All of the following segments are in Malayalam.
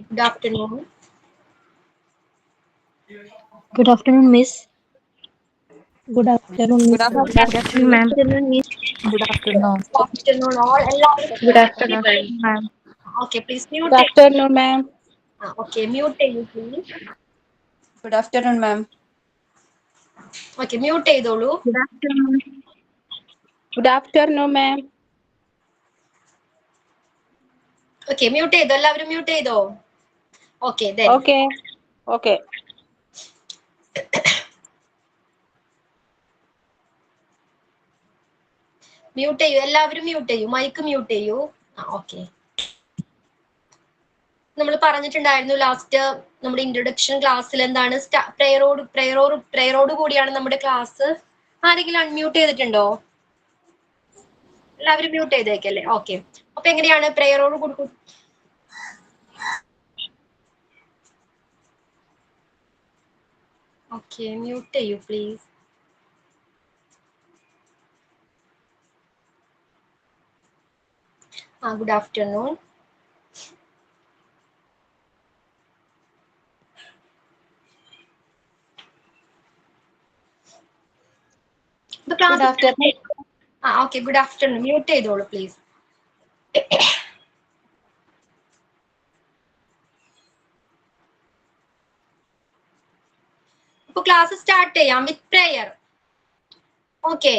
Good afternoon. Good afternoon, Miss. Good afternoon, Miss. Good afternoon, Good ma'am. afternoon, Miss. Good afternoon. Good afternoon, all. Good afternoon. Ma'am. Okay, please Good mute it. afternoon, ma'am. Okay, mute it, please. Good afternoon, ma'am. Okay, mute ചെയ്തോളൂ. Good afternoon. Good afternoon, ma'am. Okay, mute ചെയ്തോ, എല്ലാവരും mute ചെയ്തോ. Okay, then. Okay. Okay. Mute ചെയ്യൂ, എല്ലാവരും mute ചെയ്യൂ, മൈക്ക് mute ചെയ്യൂ. Okay. നമ്മൾ പറഞ്ഞിട്ടുണ്ടായിരുന്നു ലാസ്റ്റ് നമ്മുടെ ഇൻട്രൊഡക്ഷൻ ക്ലാസ്സിൽ എന്താണ് പ്രയറോട് കൂടിയാണ് നമ്മുടെ ക്ലാസ്. ആരെങ്കിലും അൺമ്യൂട്ട് ചെയ്തിട്ടുണ്ടോ? എല്ലാവരും മ്യൂട്ട് ചെയ്തേക്കല്ലേ? ഓക്കെ. അപ്പൊ എങ്ങനെയാണ് പ്രയറോട് കൂടി? ഓക്കെ, മ്യൂട്ട് ചെയ്യൂ please. Good afternoon. Good afternoon. Okay, good afternoon. Mute ചെയ്തോളൂ പ്ലീസ്. ഇപ്പൊ ക്ലാസ് സ്റ്റാർട്ട് ചെയ്യാം വിത്ത് പ്രേയർ. ഓക്കെ,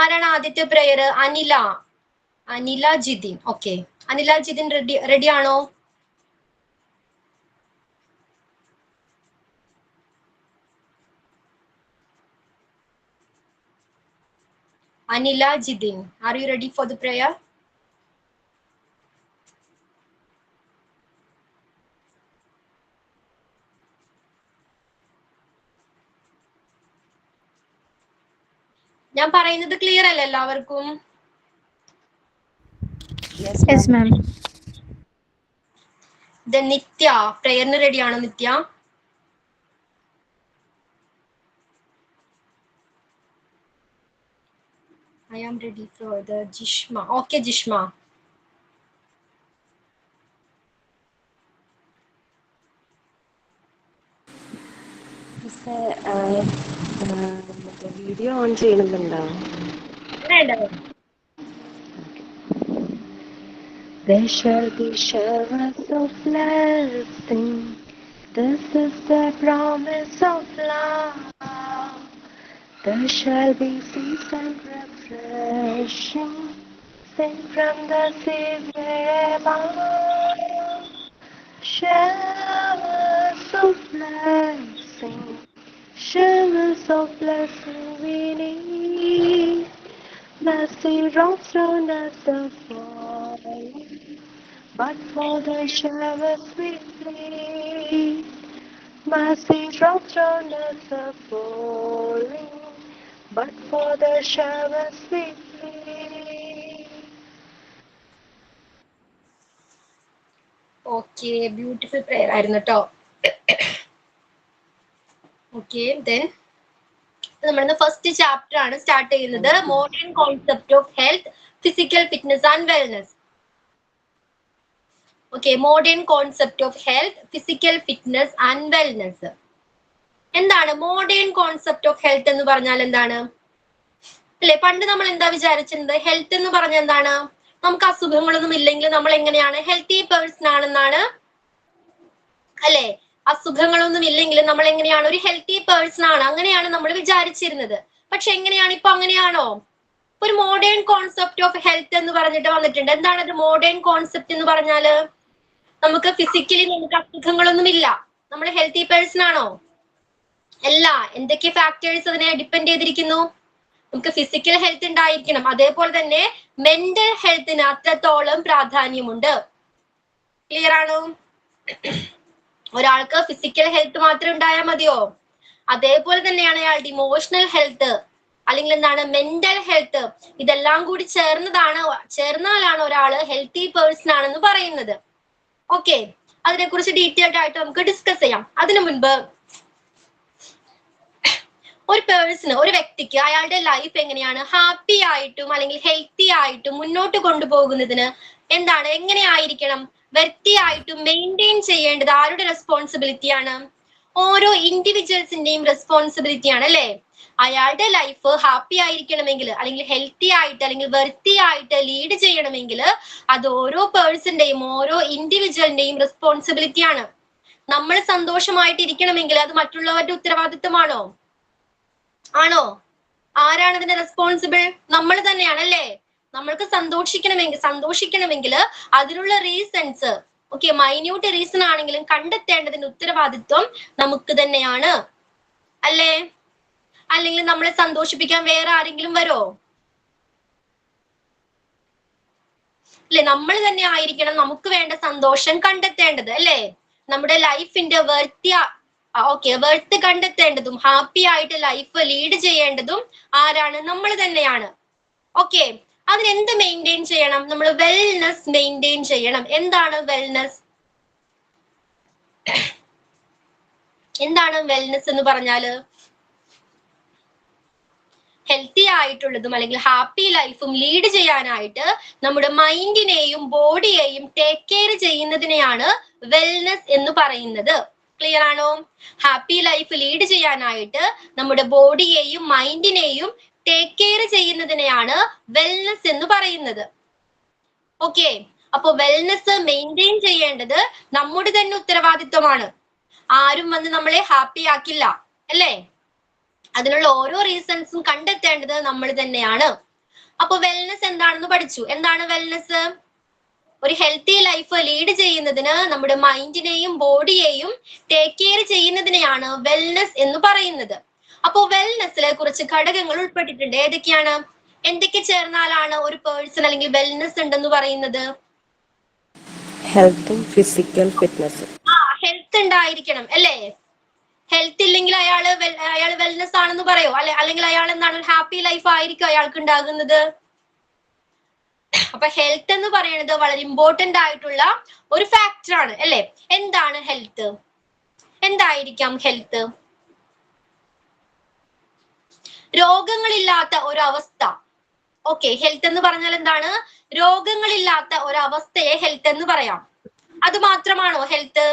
ആരാണ് ആദ്യത്തെ prayer? Anila Jithin. Okay, Anila Jithin ready ആണോ? Anila Jidin, are you ready for the prayer? ഞാൻ പറയുന്നത് ക്ലിയർ അല്ലേ എല്ലാവർക്കും? Yes, ma'am. നിത്യ പ്രേയറിന് റെഡി ആണോ? നിത്യ, I am ready for the Jishma. Okay, Jishma. Video on ചെയ്യുന്നുണ്ടോ? There shall be showers of blessing. This is the promise of love. There shall be peace and refreshing, sent from the Savior above. Showers of blessing, showers of blessing we need. Mercy drops round us are falling, but for the showers we plead. Mercy drops round us are falling, but for the showers we plead. Okay, beautiful prayer ആയിരുന്നു കേട്ടോ. ഓക്കെ, ദെൻ നമ്മളിന്ന് ഫസ്റ്റ് ചാപ്റ്റർ ആണ് സ്റ്റാർട്ട് ചെയ്യുന്നത്. Modern concept of health, physical fitness and wellness. Okay, modern concept of health, physical fitness and wellness. എന്താണ് മോഡേൺ കോൺസെപ്റ്റ് ഓഫ് ഹെൽത്ത് എന്ന് പറഞ്ഞാൽ? എന്താണ് അല്ലെ, പണ്ട് നമ്മൾ എന്താ വിചാരിച്ചിരുന്നത്? ഹെൽത്ത് എന്ന് പറഞ്ഞാൽ എന്താണ്? നമുക്ക് അസുഖങ്ങളൊന്നും ഇല്ലെങ്കിൽ നമ്മൾ എങ്ങനെയാണ്? ഹെൽത്തി പേഴ്സൺ ആണെന്നാണ് അല്ലെ? അസുഖങ്ങളൊന്നും ഇല്ലെങ്കിൽ നമ്മൾ എങ്ങനെയാണ്? ഒരു ഹെൽത്തി പേഴ്സൺ ആണ്, അങ്ങനെയാണ് നമ്മൾ വിചാരിച്ചിരുന്നത്. പക്ഷെ എങ്ങനെയാണ് ഇപ്പൊ? അങ്ങനെയാണോ? ഒരു മോഡേൺ കോൺസെപ്റ്റ് ഓഫ് ഹെൽത്ത് എന്ന് പറഞ്ഞിട്ട് വന്നിട്ടുണ്ട്. എന്താണ് അത് മോഡേൺ കോൺസെപ്റ്റ് എന്ന് പറഞ്ഞാല്? നമുക്ക് ഫിസിക്കലി നമുക്ക് അസുഖങ്ങളൊന്നും ഇല്ല, നമ്മൾ ഹെൽത്തി പേഴ്സൺ ആണോ? അല്ല. എന്തൊക്കെ ഫാക്ടേഴ്സ് അതിനെ ഡിപ്പെൻഡ് ചെയ്തിരിക്കുന്നു? നമുക്ക് ഫിസിക്കൽ ഹെൽത്ത് ഉണ്ടായിരിക്കണം, അതേപോലെ തന്നെ മെന്റൽ ഹെൽത്തിന് അത്രത്തോളം പ്രാധാന്യമുണ്ട്. ക്ലിയർ ആണോ? ഒരാൾക്ക് ഫിസിക്കൽ ഹെൽത്ത് മാത്രം ഉണ്ടായാൽ മതിയോ? അതേപോലെ തന്നെയാണ് അയാളുടെ ഇമോഷണൽ ഹെൽത്ത്, അല്ലെങ്കിൽ എന്താണ് മെന്റൽ ഹെൽത്ത്, ഇതെല്ലാം കൂടി ചേർന്നാലാണ് ഒരാള് ഹെൽത്തി പേഴ്സൺ ആണെന്ന് പറയുന്നത്. ഓക്കെ, അതിനെക്കുറിച്ച് ഡീറ്റെയിൽഡ് ആയിട്ട് നമുക്ക് ഡിസ്കസ് ചെയ്യാം. അതിനു മുൻപ് ഒരു വ്യക്തിക്ക് അയാളുടെ ലൈഫ് എങ്ങനെയാണ് ഹാപ്പി ആയിട്ടും അല്ലെങ്കിൽ ഹെൽത്തി ആയിട്ടും മുന്നോട്ട് കൊണ്ടുപോകുന്നതിന് എങ്ങനെയായിരിക്കണം? വൃത്തിയായിട്ടും മെയിൻറ്റെയിൻ ചെയ്യേണ്ടത് ആരുടെ റെസ്പോൺസിബിലിറ്റിയാണ്? ഓരോ ഇൻഡിവിജ്വൽസിന്റെയും റെസ്പോൺസിബിലിറ്റിയാണ് അല്ലെ? അയാളുടെ ലൈഫ് ഹാപ്പി ആയിരിക്കണമെങ്കിൽ, അല്ലെങ്കിൽ ഹെൽത്തി ആയിട്ട്, അല്ലെങ്കിൽ വൃത്തിയായിട്ട് ലീഡ് ചെയ്യണമെങ്കിൽ അത് ഓരോ പേഴ്സന്റെയും, ഓരോ ഇൻഡിവിജ്വലിന്റെയും റെസ്പോൺസിബിലിറ്റിയാണ്. നമ്മൾ സന്തോഷമായിട്ട് ഇരിക്കണമെങ്കിൽ അത് മറ്റുള്ളവരുടെ ഉത്തരവാദിത്വമാണോ? ആണോ? ആരാണ് അതിന്റെ റെസ്പോൺസിബിൾ? നമ്മൾ തന്നെയാണ് അല്ലേ? നമ്മൾക്ക് സന്തോഷിക്കണമെങ്കിൽ അതിനുള്ള റീസൺസ്, ഓക്കെ, മൈന്യൂട്ട് റീസൺ ആണെങ്കിലും കണ്ടെത്തേണ്ടതിന്റെ ഉത്തരവാദിത്വം നമുക്ക് തന്നെയാണ് അല്ലേ? അല്ലെങ്കിൽ നമ്മളെ സന്തോഷിപ്പിക്കാൻ വേറെ ആരെങ്കിലും വരുമോ? അല്ലെ, നമ്മൾ തന്നെ ആയിരിക്കണം നമുക്ക് വേണ്ട സന്തോഷം കണ്ടെത്തേണ്ടത് അല്ലേ? നമ്മുടെ ലൈഫിന്റെ വെർത്ത് കണ്ടെത്തേണ്ടതും ഹാപ്പി ആയിട്ട് ലൈഫ് ലീഡ് ചെയ്യേണ്ടതും ആരാണ്? നമ്മൾ തന്നെയാണ്. ഓക്കെ, അതിനെന്ത് മെയിൻറ്റെയിൻ ചെയ്യണം? നമ്മൾ വെൽനെസ് മെയിൻറ്റെയിൻ ചെയ്യണം. എന്താണ് വെൽനെസ്? എന്താണ് വെൽനെസ് എന്ന് പറഞ്ഞാല്? ഹെൽത്തി ആയിട്ടുള്ളതും അല്ലെങ്കിൽ ഹാപ്പി ലൈഫും ലീഡ് ചെയ്യാനായിട്ട് നമ്മുടെ മൈൻഡിനെയും ബോഡിയെയും ടേക്ക് കെയർ ചെയ്യുന്നതിനെയാണ് വെൽനെസ് എന്ന് പറയുന്നത്. ക്ലിയർ ആണോ? ഹാപ്പി ലൈഫ് ലീഡ് ചെയ്യാനായിട്ട് നമ്മുടെ ബോഡിയെയും മൈൻഡിനെയും ടേക്ക് കെയർ ചെയ്യുന്നതിനെയാണ് വെൽനെസ് എന്ന് പറയുന്നത്. ഓക്കെ, അപ്പൊ വെൽനെസ് മെയിൻറ്റെയിൻ ചെയ്യേണ്ടത് നമ്മുടെ തന്നെ ഉത്തരവാദിത്വമാണ്. ആരും വന്ന് നമ്മളെ ഹാപ്പി ആക്കില്ല അല്ലേ? അതിനുള്ള ഓരോ റീസൺസും കണ്ടെത്തേണ്ടത് നമ്മൾ തന്നെയാണ്. അപ്പൊ വെൽനെസ് എന്താണെന്ന് പഠിച്ചു. എന്താണ് വെൽനെസ്? ഒരു ഹെൽത്തി ലൈഫ് ലീഡ് ചെയ്യുന്നതിന് നമ്മുടെ മൈൻഡിനെയും ബോഡിയെയും ടേക്ക് കെയർ ചെയ്യുന്നതിനെയാണ് വെൽനെസ് എന്ന് പറയുന്നത്. അപ്പോ വെൽനെസ്സിലെ കുറച്ച് ഘടകങ്ങൾ ഉൾപ്പെട്ടിട്ടുണ്ട്. ഏതൊക്കെയാണ്? എന്തൊക്കെ ചേർന്നാലാണ് ഒരു പേഴ്സൺ അല്ലെങ്കിൽ വെൽനെസ് ഉണ്ടെന്ന് പറയുന്നത്? ഹെൽത്തും ഫിസിക്കൽ ഫിറ്റ്നസും. ഹെൽത്ത് ഉണ്ടായിരിക്കണം അല്ലേ? ഹെൽത്ത് ഇല്ലെങ്കിൽ അയാള് വെൽനെസ് ആണെന്ന് പറയോ? അല്ലെങ്കിൽ അയാൾ എന്താണ്, ഒരു ഹാപ്പി ലൈഫ് ആയിരിക്കും അയാൾക്ക് ഉണ്ടാകുന്നത്? അപ്പൊ ഹെൽത്ത് എന്ന് പറയുന്നത് വളരെ ഇമ്പോർട്ടന്റ് ആയിട്ടുള്ള ഒരു ഫാക്ടർ ആണ് അല്ലെ? എന്താണ് ഹെൽത്ത്? എന്തായിരിക്കാം ഹെൽത്ത്? രോഗങ്ങളില്ലാത്ത ഒരവസ്ഥ. ഓക്കെ, ഹെൽത്ത് എന്ന് പറഞ്ഞാൽ എന്താണ്? രോഗങ്ങളില്ലാത്ത ഒരവസ്ഥയെ ഹെൽത്ത് എന്ന് പറയാം. അത് മാത്രമാണോ health?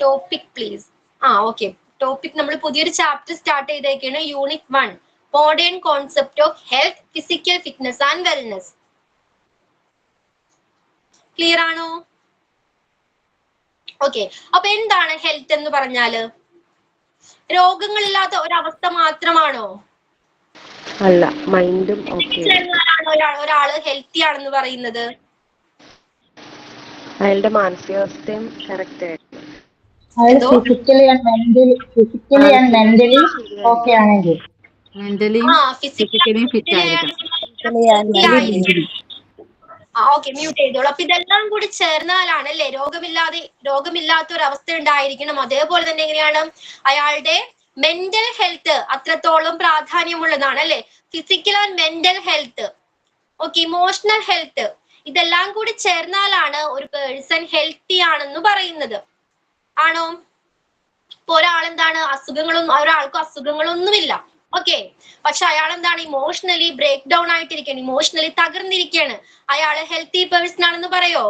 Topic please. Okay, topic നമ്മൾ പുതിയൊരു ചാപ്റ്റർ സ്റ്റാർട്ട് ചെയ്തേക്കാണ്. Unit 1, modern concept of health, physical fitness and wellness. Clear ആണോ? ഓക്കെ, അപ്പൊ എന്താണ് ഹെൽത്ത് എന്ന് പറഞ്ഞാല്? രോഗങ്ങളില്ലാത്ത ഒരവസ്ഥ മാത്രമാണോ? അല്ല, മൈൻഡും ഒരാള് ഹെൽത്തി ആണെന്ന് പറയുന്നത് അയാളുടെ മാനസികാവസ്ഥയും കറക്റ്റ് ആയിരുന്നു. ഫിസിക്കലി ആൻഡ് മെന്റലി ഓക്കെ ആണെങ്കിൽ, മെന്റലിയും ഫിസിക്കലിയും ഫിറ്റ് ആയിരിക്കണം. ഓക്കെ, മ്യൂട്ട് ചെയ്തോളൂ. അപ്പൊ ഇതെല്ലാം കൂടി ചേർന്നാലാണ് അല്ലെ രോഗമില്ലാത്ത ഒരു അവസ്ഥ ഉണ്ടായിരിക്കണം. അതേപോലെ തന്നെ എങ്ങനെയാണ് അയാളുടെ മെന്റൽ ഹെൽത്ത് അത്രത്തോളം പ്രാധാന്യമുള്ളതാണ് അല്ലെ? Physical and mental health, okay, emotional health, ഇതെല്ലാം കൂടി ചേർന്നാലാണ് ഒരു പേഴ്സൺ ഹെൽത്തി ആണെന്ന് പറയുന്നത്. ആണോ? ഇപ്പൊ ഒരാൾക്ക് അസുഖങ്ങളൊന്നുമില്ല, ഓക്കെ, പക്ഷെ അയാൾ എന്താണ്, ഇമോഷണലി ബ്രേക്ക് ഡൗൺ ആയിട്ടിരിക്കുകയാണ്, ഇമോഷണലി തകർന്നിരിക്കുകയാണ്. അയാള് ഹെൽത്തി പേഴ്സൺ ആണെന്ന് പറയോ?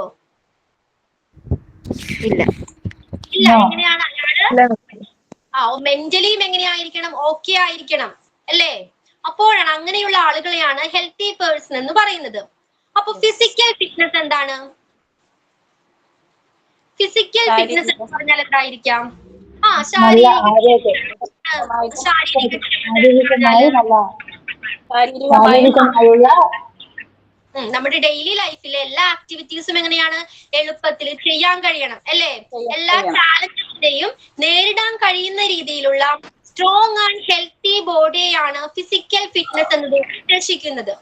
ഇല്ല. എങ്ങനെയാണ് അയാള്? മെന്റലിയും എങ്ങനെയായിരിക്കണം? ഓക്കെ ആയിരിക്കണം അല്ലേ? അപ്പോഴാണ് അങ്ങനെയുള്ള ആളുകളെയാണ് ഹെൽത്തി പേഴ്സൺ എന്ന് പറയുന്നത്. അപ്പൊ ഫിസിക്കൽ ഫിറ്റ്നസ് എന്താണ്? ഫിസിക്കൽ ഫിറ്റ്നസ് എന്ന് പറഞ്ഞാൽ എന്തായിരിക്കാം? നമ്മുടെ ഡെയിലി ലൈഫിലെ എല്ലാ ആക്ടിവിറ്റീസും എങ്ങനെയാണ് എളുപ്പത്തിൽ ചെയ്യാൻ കഴിയണം അല്ലേ? എല്ലാ ചാലഞ്ചസിനെയും നേരിടാൻ കഴിയുന്ന രീതിയിലുള്ള സ്ട്രോങ് ആൻഡ് ഹെൽത്തി ബോഡിയെയാണ് ഫിസിക്കൽ ഫിറ്റ്നസ് എന്നത് ഉദ്ദേശിക്കുന്നത്.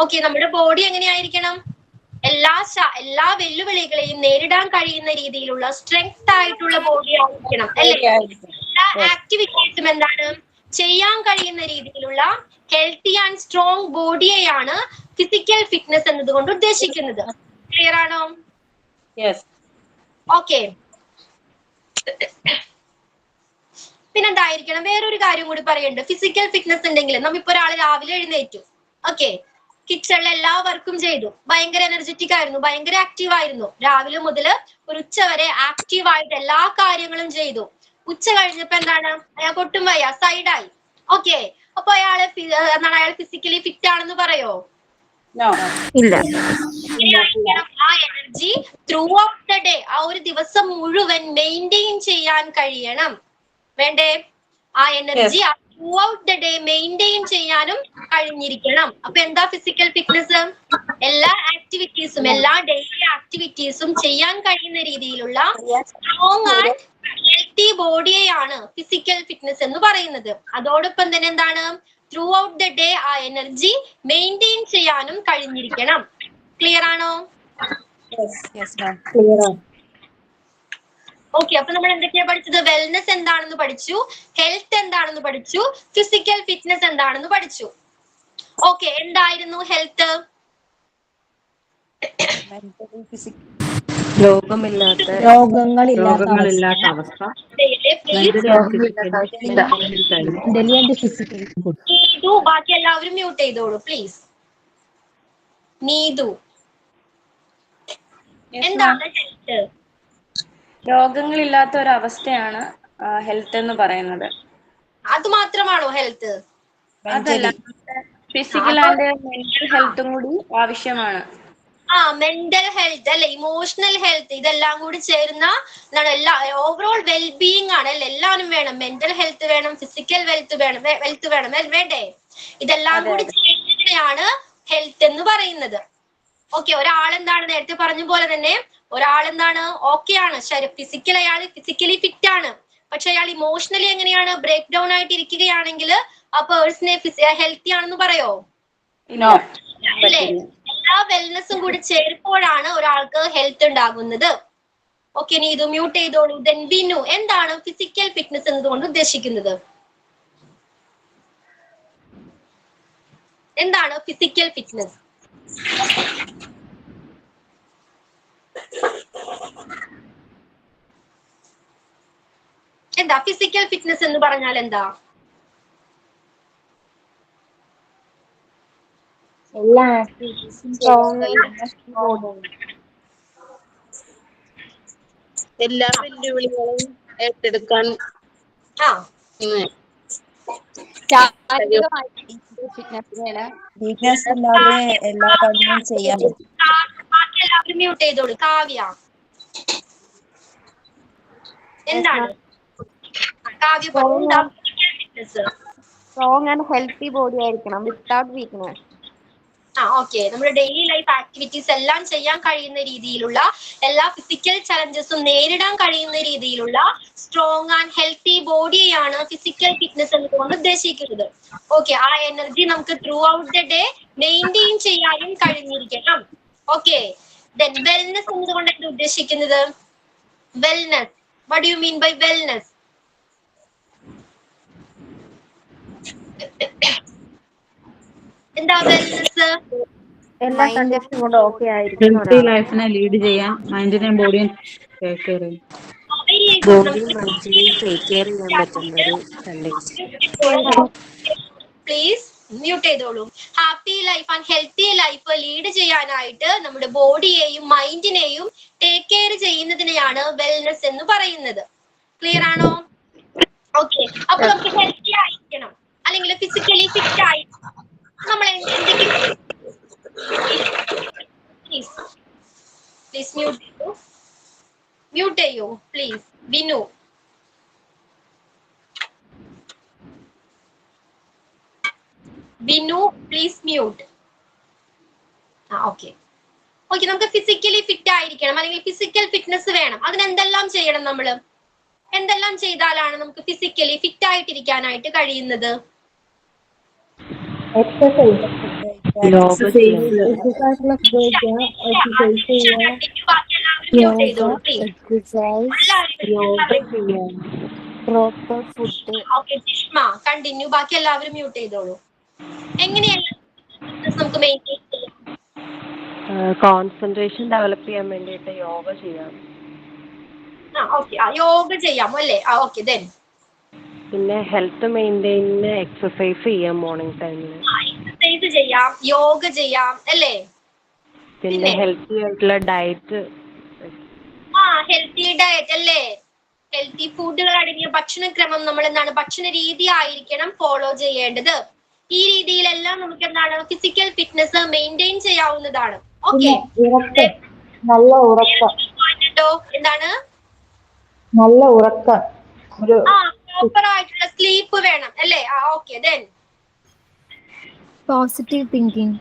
ഓക്കെ, നമ്മുടെ ബോഡി എങ്ങനെയായിരിക്കണം? എല്ലാ വെല്ലുവിളികളെയും നേരിടാൻ കഴിയുന്ന രീതിയിലുള്ള സ്ട്രെങ്ത് ആയിട്ടുള്ള ബോഡി ആയിരിക്കണം അല്ലേ? എല്ലാ ആക്ടിവിറ്റീസും എന്താണ് ചെയ്യാൻ കഴിയുന്ന രീതിയിലുള്ള ഹെൽത്തി ആൻഡ് സ്ട്രോങ് ബോഡിയെയാണ് ഫിസിക്കൽ ഫിറ്റ്നസ് എന്നതുകൊണ്ട് ഉദ്ദേശിക്കുന്നത്. ക്ലിയർ ആണോ? ഓക്കെ, പിന്നെന്തായിരിക്കണം? വേറൊരു കാര്യം കൂടി പറയുന്നുണ്ട്. ഫിസിക്കൽ ഫിറ്റ്നസ് ഉണ്ടെങ്കിൽ നമ്മിപ്പോ ഒരാൾ രാവിലെ എഴുന്നേറ്റു, ഓക്കെ, കിച്ചണിലെ എല്ലാ വർക്കും ചെയ്തു. ഭയങ്കര എനർജറ്റിക് ആയിരുന്നു, ഭയങ്കര ആക്റ്റീവ് ആയിരുന്നു. രാവിലെ മുതൽ ഒരു ഉച്ച വരെ ആക്റ്റീവ് ആയിട്ട് എല്ലാ കാര്യങ്ങളും ചെയ്തു. ഉച്ച കഴിഞ്ഞപ്പോ എന്താണ്, അയാൾക്ക് ഒട്ടും വയ്യ, സൈഡായി. ഓക്കെ, അപ്പൊ അയാള് എന്താണ്, അയാൾ ഫിസിക്കലി ഫിറ്റ് ആണെന്ന് പറയോ? ഇല്ല. ആ energy throughout the day, ആ ഒരു ദിവസം മുഴുവൻ മെയിൻറ്റെയിൻ ചെയ്യാൻ കഴിയണം. വേണ്ടേ? ആ energy throughout the day maintain ചെയ്യാനും കഴിഞ്ഞിരിക്കണം. അപ്പൊ എന്താ ഫിസിക്കൽ ഫിറ്റ്നസ്? എല്ലാ ആക്ടിവിറ്റീസും, എല്ലാ ഡെയിലി ആക്ടിവിറ്റീസും ചെയ്യാൻ കഴിയുന്ന രീതിയിലുള്ള സ്ട്രോങ് ആൻഡ് ഹെൽത്തി ബോഡിയെയാണ് ഫിസിക്കൽ ഫിറ്റ്നസ് എന്ന് പറയുന്നത്. അതോടൊപ്പം തന്നെ എന്താണ്, ത്രൂ ഔട്ട് ദ ഡേ ആ എനർജി മെയിൻറ്റെയിൻ ചെയ്യാനും കഴിഞ്ഞിരിക്കണം. ക്ലിയർ ആണോ? ഓക്കെ, അപ്പൊ നമ്മൾ എന്തൊക്കെയാ പഠിച്ചത്? വെൽനെസ് എന്താണെന്ന് പഠിച്ചു, ഹെൽത്ത് എന്താണെന്ന് പഠിച്ചു, ഫിസിക്കൽ ഫിറ്റ്നസ് എന്താണെന്ന് പഠിച്ചു. ഓക്കെ, എന്തായിരുന്നു ഹെൽത്ത്? രോഗങ്ങളില്ലാത്ത അവസ്ഥ. നീതു, ബാക്കി എല്ലാവരും മ്യൂട്ട് ചെയ്തോളൂ പ്ലീസ്. നീതു, എന്താണ് ഹെൽത്ത്? രോഗങ്ങളില്ലാത്ത ഒരു അവസ്ഥയാണ് ഹെൽത്ത് എന്ന് പറയുന്നത്. അത് മാത്രമാണോ ഹെൽത്ത്? അതല്ല, ഫിസിക്കൽ ആൻഡ് മെന്റൽ ഹെൽത്തും കൂടി ആവശ്യമാണ്. മെന്റൽ ഹെൽത്ത് അല്ലെ, ഇമോഷണൽ ഹെൽത്ത്, ഇതെല്ലാം കൂടി ചേരുന്ന എല്ലാ ഓവറോൾ വെൽബീയിങ് ആണ് അല്ലെ. എല്ലാവരും വേണം, മെന്റൽ ഹെൽത്ത് വേണം, ഫിസിക്കൽ വെൽത്ത് വേണം, വേണ്ടേ? ഇതെല്ലാം കൂടി ചേരുന്നതിനെയാണ് ഹെൽത്ത് എന്ന് പറയുന്നത്. ഓക്കെ, ഒരാളെന്താണ്, നേരത്തെ പറഞ്ഞ പോലെ തന്നെ ഒരാളെന്താണ്, ഓക്കെ ആണ്, ഫിസിക്കൽ, അയാൾ ഫിസിക്കലി ഫിറ്റ് ആണ്, പക്ഷെ അയാൾ ഇമോഷണലി എങ്ങനെയാണ്, ബ്രേക്ക് ഡൗൺ ആയിട്ട് ഇരിക്കുകയാണെങ്കിൽ ആ പേഴ്സണെ ഹെൽത്തി ആണെന്ന് പറയോ? അല്ലേ? എല്ലാ വെൽനെസ്സും കൂടി ചേരുമ്പോഴാണ് ഒരാൾക്ക് ഹെൽത്ത് ഉണ്ടാകുന്നത്. ഓക്കെ, നീ ഇത് മ്യൂട്ട് ചെയ്തോളൂ. ദെൻ ബിനു, എന്താണ് ഫിസിക്കൽ ഫിറ്റ്നസ് എന്നതുകൊണ്ട് ഉദ്ദേശിക്കുന്നത്? എന്താണ് ഫിസിക്കൽ ഫിറ്റ്നസ്? എന്താ ഫിസിക്കൽ ഫിറ്റ്നസ് എന്ന് പറഞ്ഞാൽ എന്താ? എല്ലാ ആക്ടിവിറ്റീസും എല്ലാ വെല്ലുവിളികളും ഏറ്റെടുക്കാൻ വീക്ക്നെസ് ഇല്ലാതെ എല്ലാ കാര്യങ്ങളും ചെയ്യാൻ പറ്റും. ബാക്കി എല്ലാവരും മ്യൂട്ട് ചെയ്തോളൂ. കാവ്യ, എന്താണ് Kavya fitness? Strong and healthy body ആയിരിക്കണം, വിത്തൗട്ട് വീക്ക്നെസ്. ഓക്കെ, നമ്മുടെ ഡെയിലി ലൈഫ് ആക്ടിവിറ്റീസ് എല്ലാം ചെയ്യാൻ കഴിയുന്ന രീതിയിലുള്ള, എല്ലാ ഫിസിക്കൽ ചലഞ്ചസും നേരിടാൻ കഴിയുന്ന രീതിയിലുള്ള സ്ട്രോങ് ആൻഡ് ഹെൽത്തി ബോഡിയെയാണ് ഫിസിക്കൽ ഫിറ്റ്നസ് എന്നതുകൊണ്ട് ഉദ്ദേശിക്കുന്നത്. ഓക്കെ, ആ എനർജി നമുക്ക് throughout the day maintain ചെയ്യാനും കഴിഞ്ഞിരിക്കണം. ഓക്കെ, ദെൻ വെൽനെസ് എന്നതുകൊണ്ട് എന്താ ഉദ്ദേശിക്കുന്നത്? Wellness, what do you mean by wellness? എന്താ വെൽനെസ്? എല്ലാ കണ്ടീഷനും കൊണ്ട് ഓക്കെ ആയിരിക്കും. ഹെൽത്തി ലൈഫിനെ ലീഡ് ചെയ്യാൻ മൈൻഡിനെയും ബോഡിയും ടേക്ക് കെയർ ചെയ്യും. ബോഡിയും മൈൻഡിനെയും ടേക്ക് കെയർ ചെയ്യാൻ പറ്റുന്ന ഒരു കണ്ടീഷൻ. പ്ലീസ് മ്യൂട്ട് ചെയ്തോളൂ. Happy life and healthy life lead ചെയ്യാനായിട്ട് നമ്മുടെ ബോഡിയെയും മൈൻഡിനെയും ടേക്ക് കെയർ ചെയ്യുന്നതിനെയാണ് വെൽനെസ് എന്ന് പറയുന്നത്. ക്ലിയർ ആണോ? ഓക്കെ, അപ്പൊ നമുക്ക് ഹെൽത്തി ആയിരിക്കണം, അല്ലെങ്കിൽ ഫിസിക്കലി ഫിറ്റ് ആയിരിക്കണം. നമ്മൾ എന്തെങ്കിലും പ്ലീസ് മ്യൂട്ട് ചെയ്യൂ please. Binu, please mute. Okay, നമുക്ക് ഫിസിക്കലി ഫിറ്റ് ആയിരിക്കണം, അല്ലെങ്കിൽ ഫിസിക്കൽ ഫിറ്റ്നസ് വേണം. അതിന് എന്തെല്ലാം ചെയ്യണം? നമ്മള് എന്തെല്ലാം ചെയ്താലാണ് നമുക്ക് ഫിസിക്കലി ഫിറ്റ് ആയിട്ടിരിക്കാനായിട്ട് കഴിയുന്നത്? Proper food. കണ്ടിന്യൂ, ബാക്കി എല്ലാവരും മ്യൂട്ട് ചെയ്തോളൂ. എങ്ങനെയാണ് നമുക്ക് മെയിൻറ്റെയിൻ ചെയ്യാം? കോൺസെൻട്രേഷൻ ഡെവലപ്പ് ചെയ്യാൻ വേണ്ടിയിട്ട് യോഗ ചെയ്യാം. യോഗ ചെയ്യാമോ അല്ലേ? ഓക്കെ, ദെൻ പിന്നെ ഹെൽത്ത് മെയിൻറ്റെയിനിന് എക്സസൈസ് ചെയ്യാം മോർണിംഗ് ടൈമിൽ. എക്സസൈസ് എക്സസൈസ് ചെയ്യാം, യോഗ ചെയ്യാം, അല്ലേ? പിന്നെ ഹെൽത്തി ആയിട്ടുള്ള ഡയറ്റ്. ഹെൽത്തി ഡയറ്റ് അല്ലേ? ഹെൽത്തി ഫുഡുകൾ അടങ്ങിയ ഭക്ഷണക്രമം നമ്മൾ എന്താണ്, ഭക്ഷണ രീതി ആയിരിക്കണം ഫോളോ ചെയ്യേണ്ടത്. ഈ രീതിയിലെല്ലാം നമുക്ക് എന്താണ് ഫിസിക്കൽ ഫിറ്റ്നസ് മെയിൻറ്റെയിൻ ചെയ്യാവുന്നതാണ്. ഓക്കെ, നല്ല ഉറക്കം, എന്താണ് നല്ല ഉറക്കം, ഒരു പ്രോപ്പർ ആയിട്ടുള്ള സ്ലീപ്പ് വേണം അല്ലേ? Okay, then positive thinking.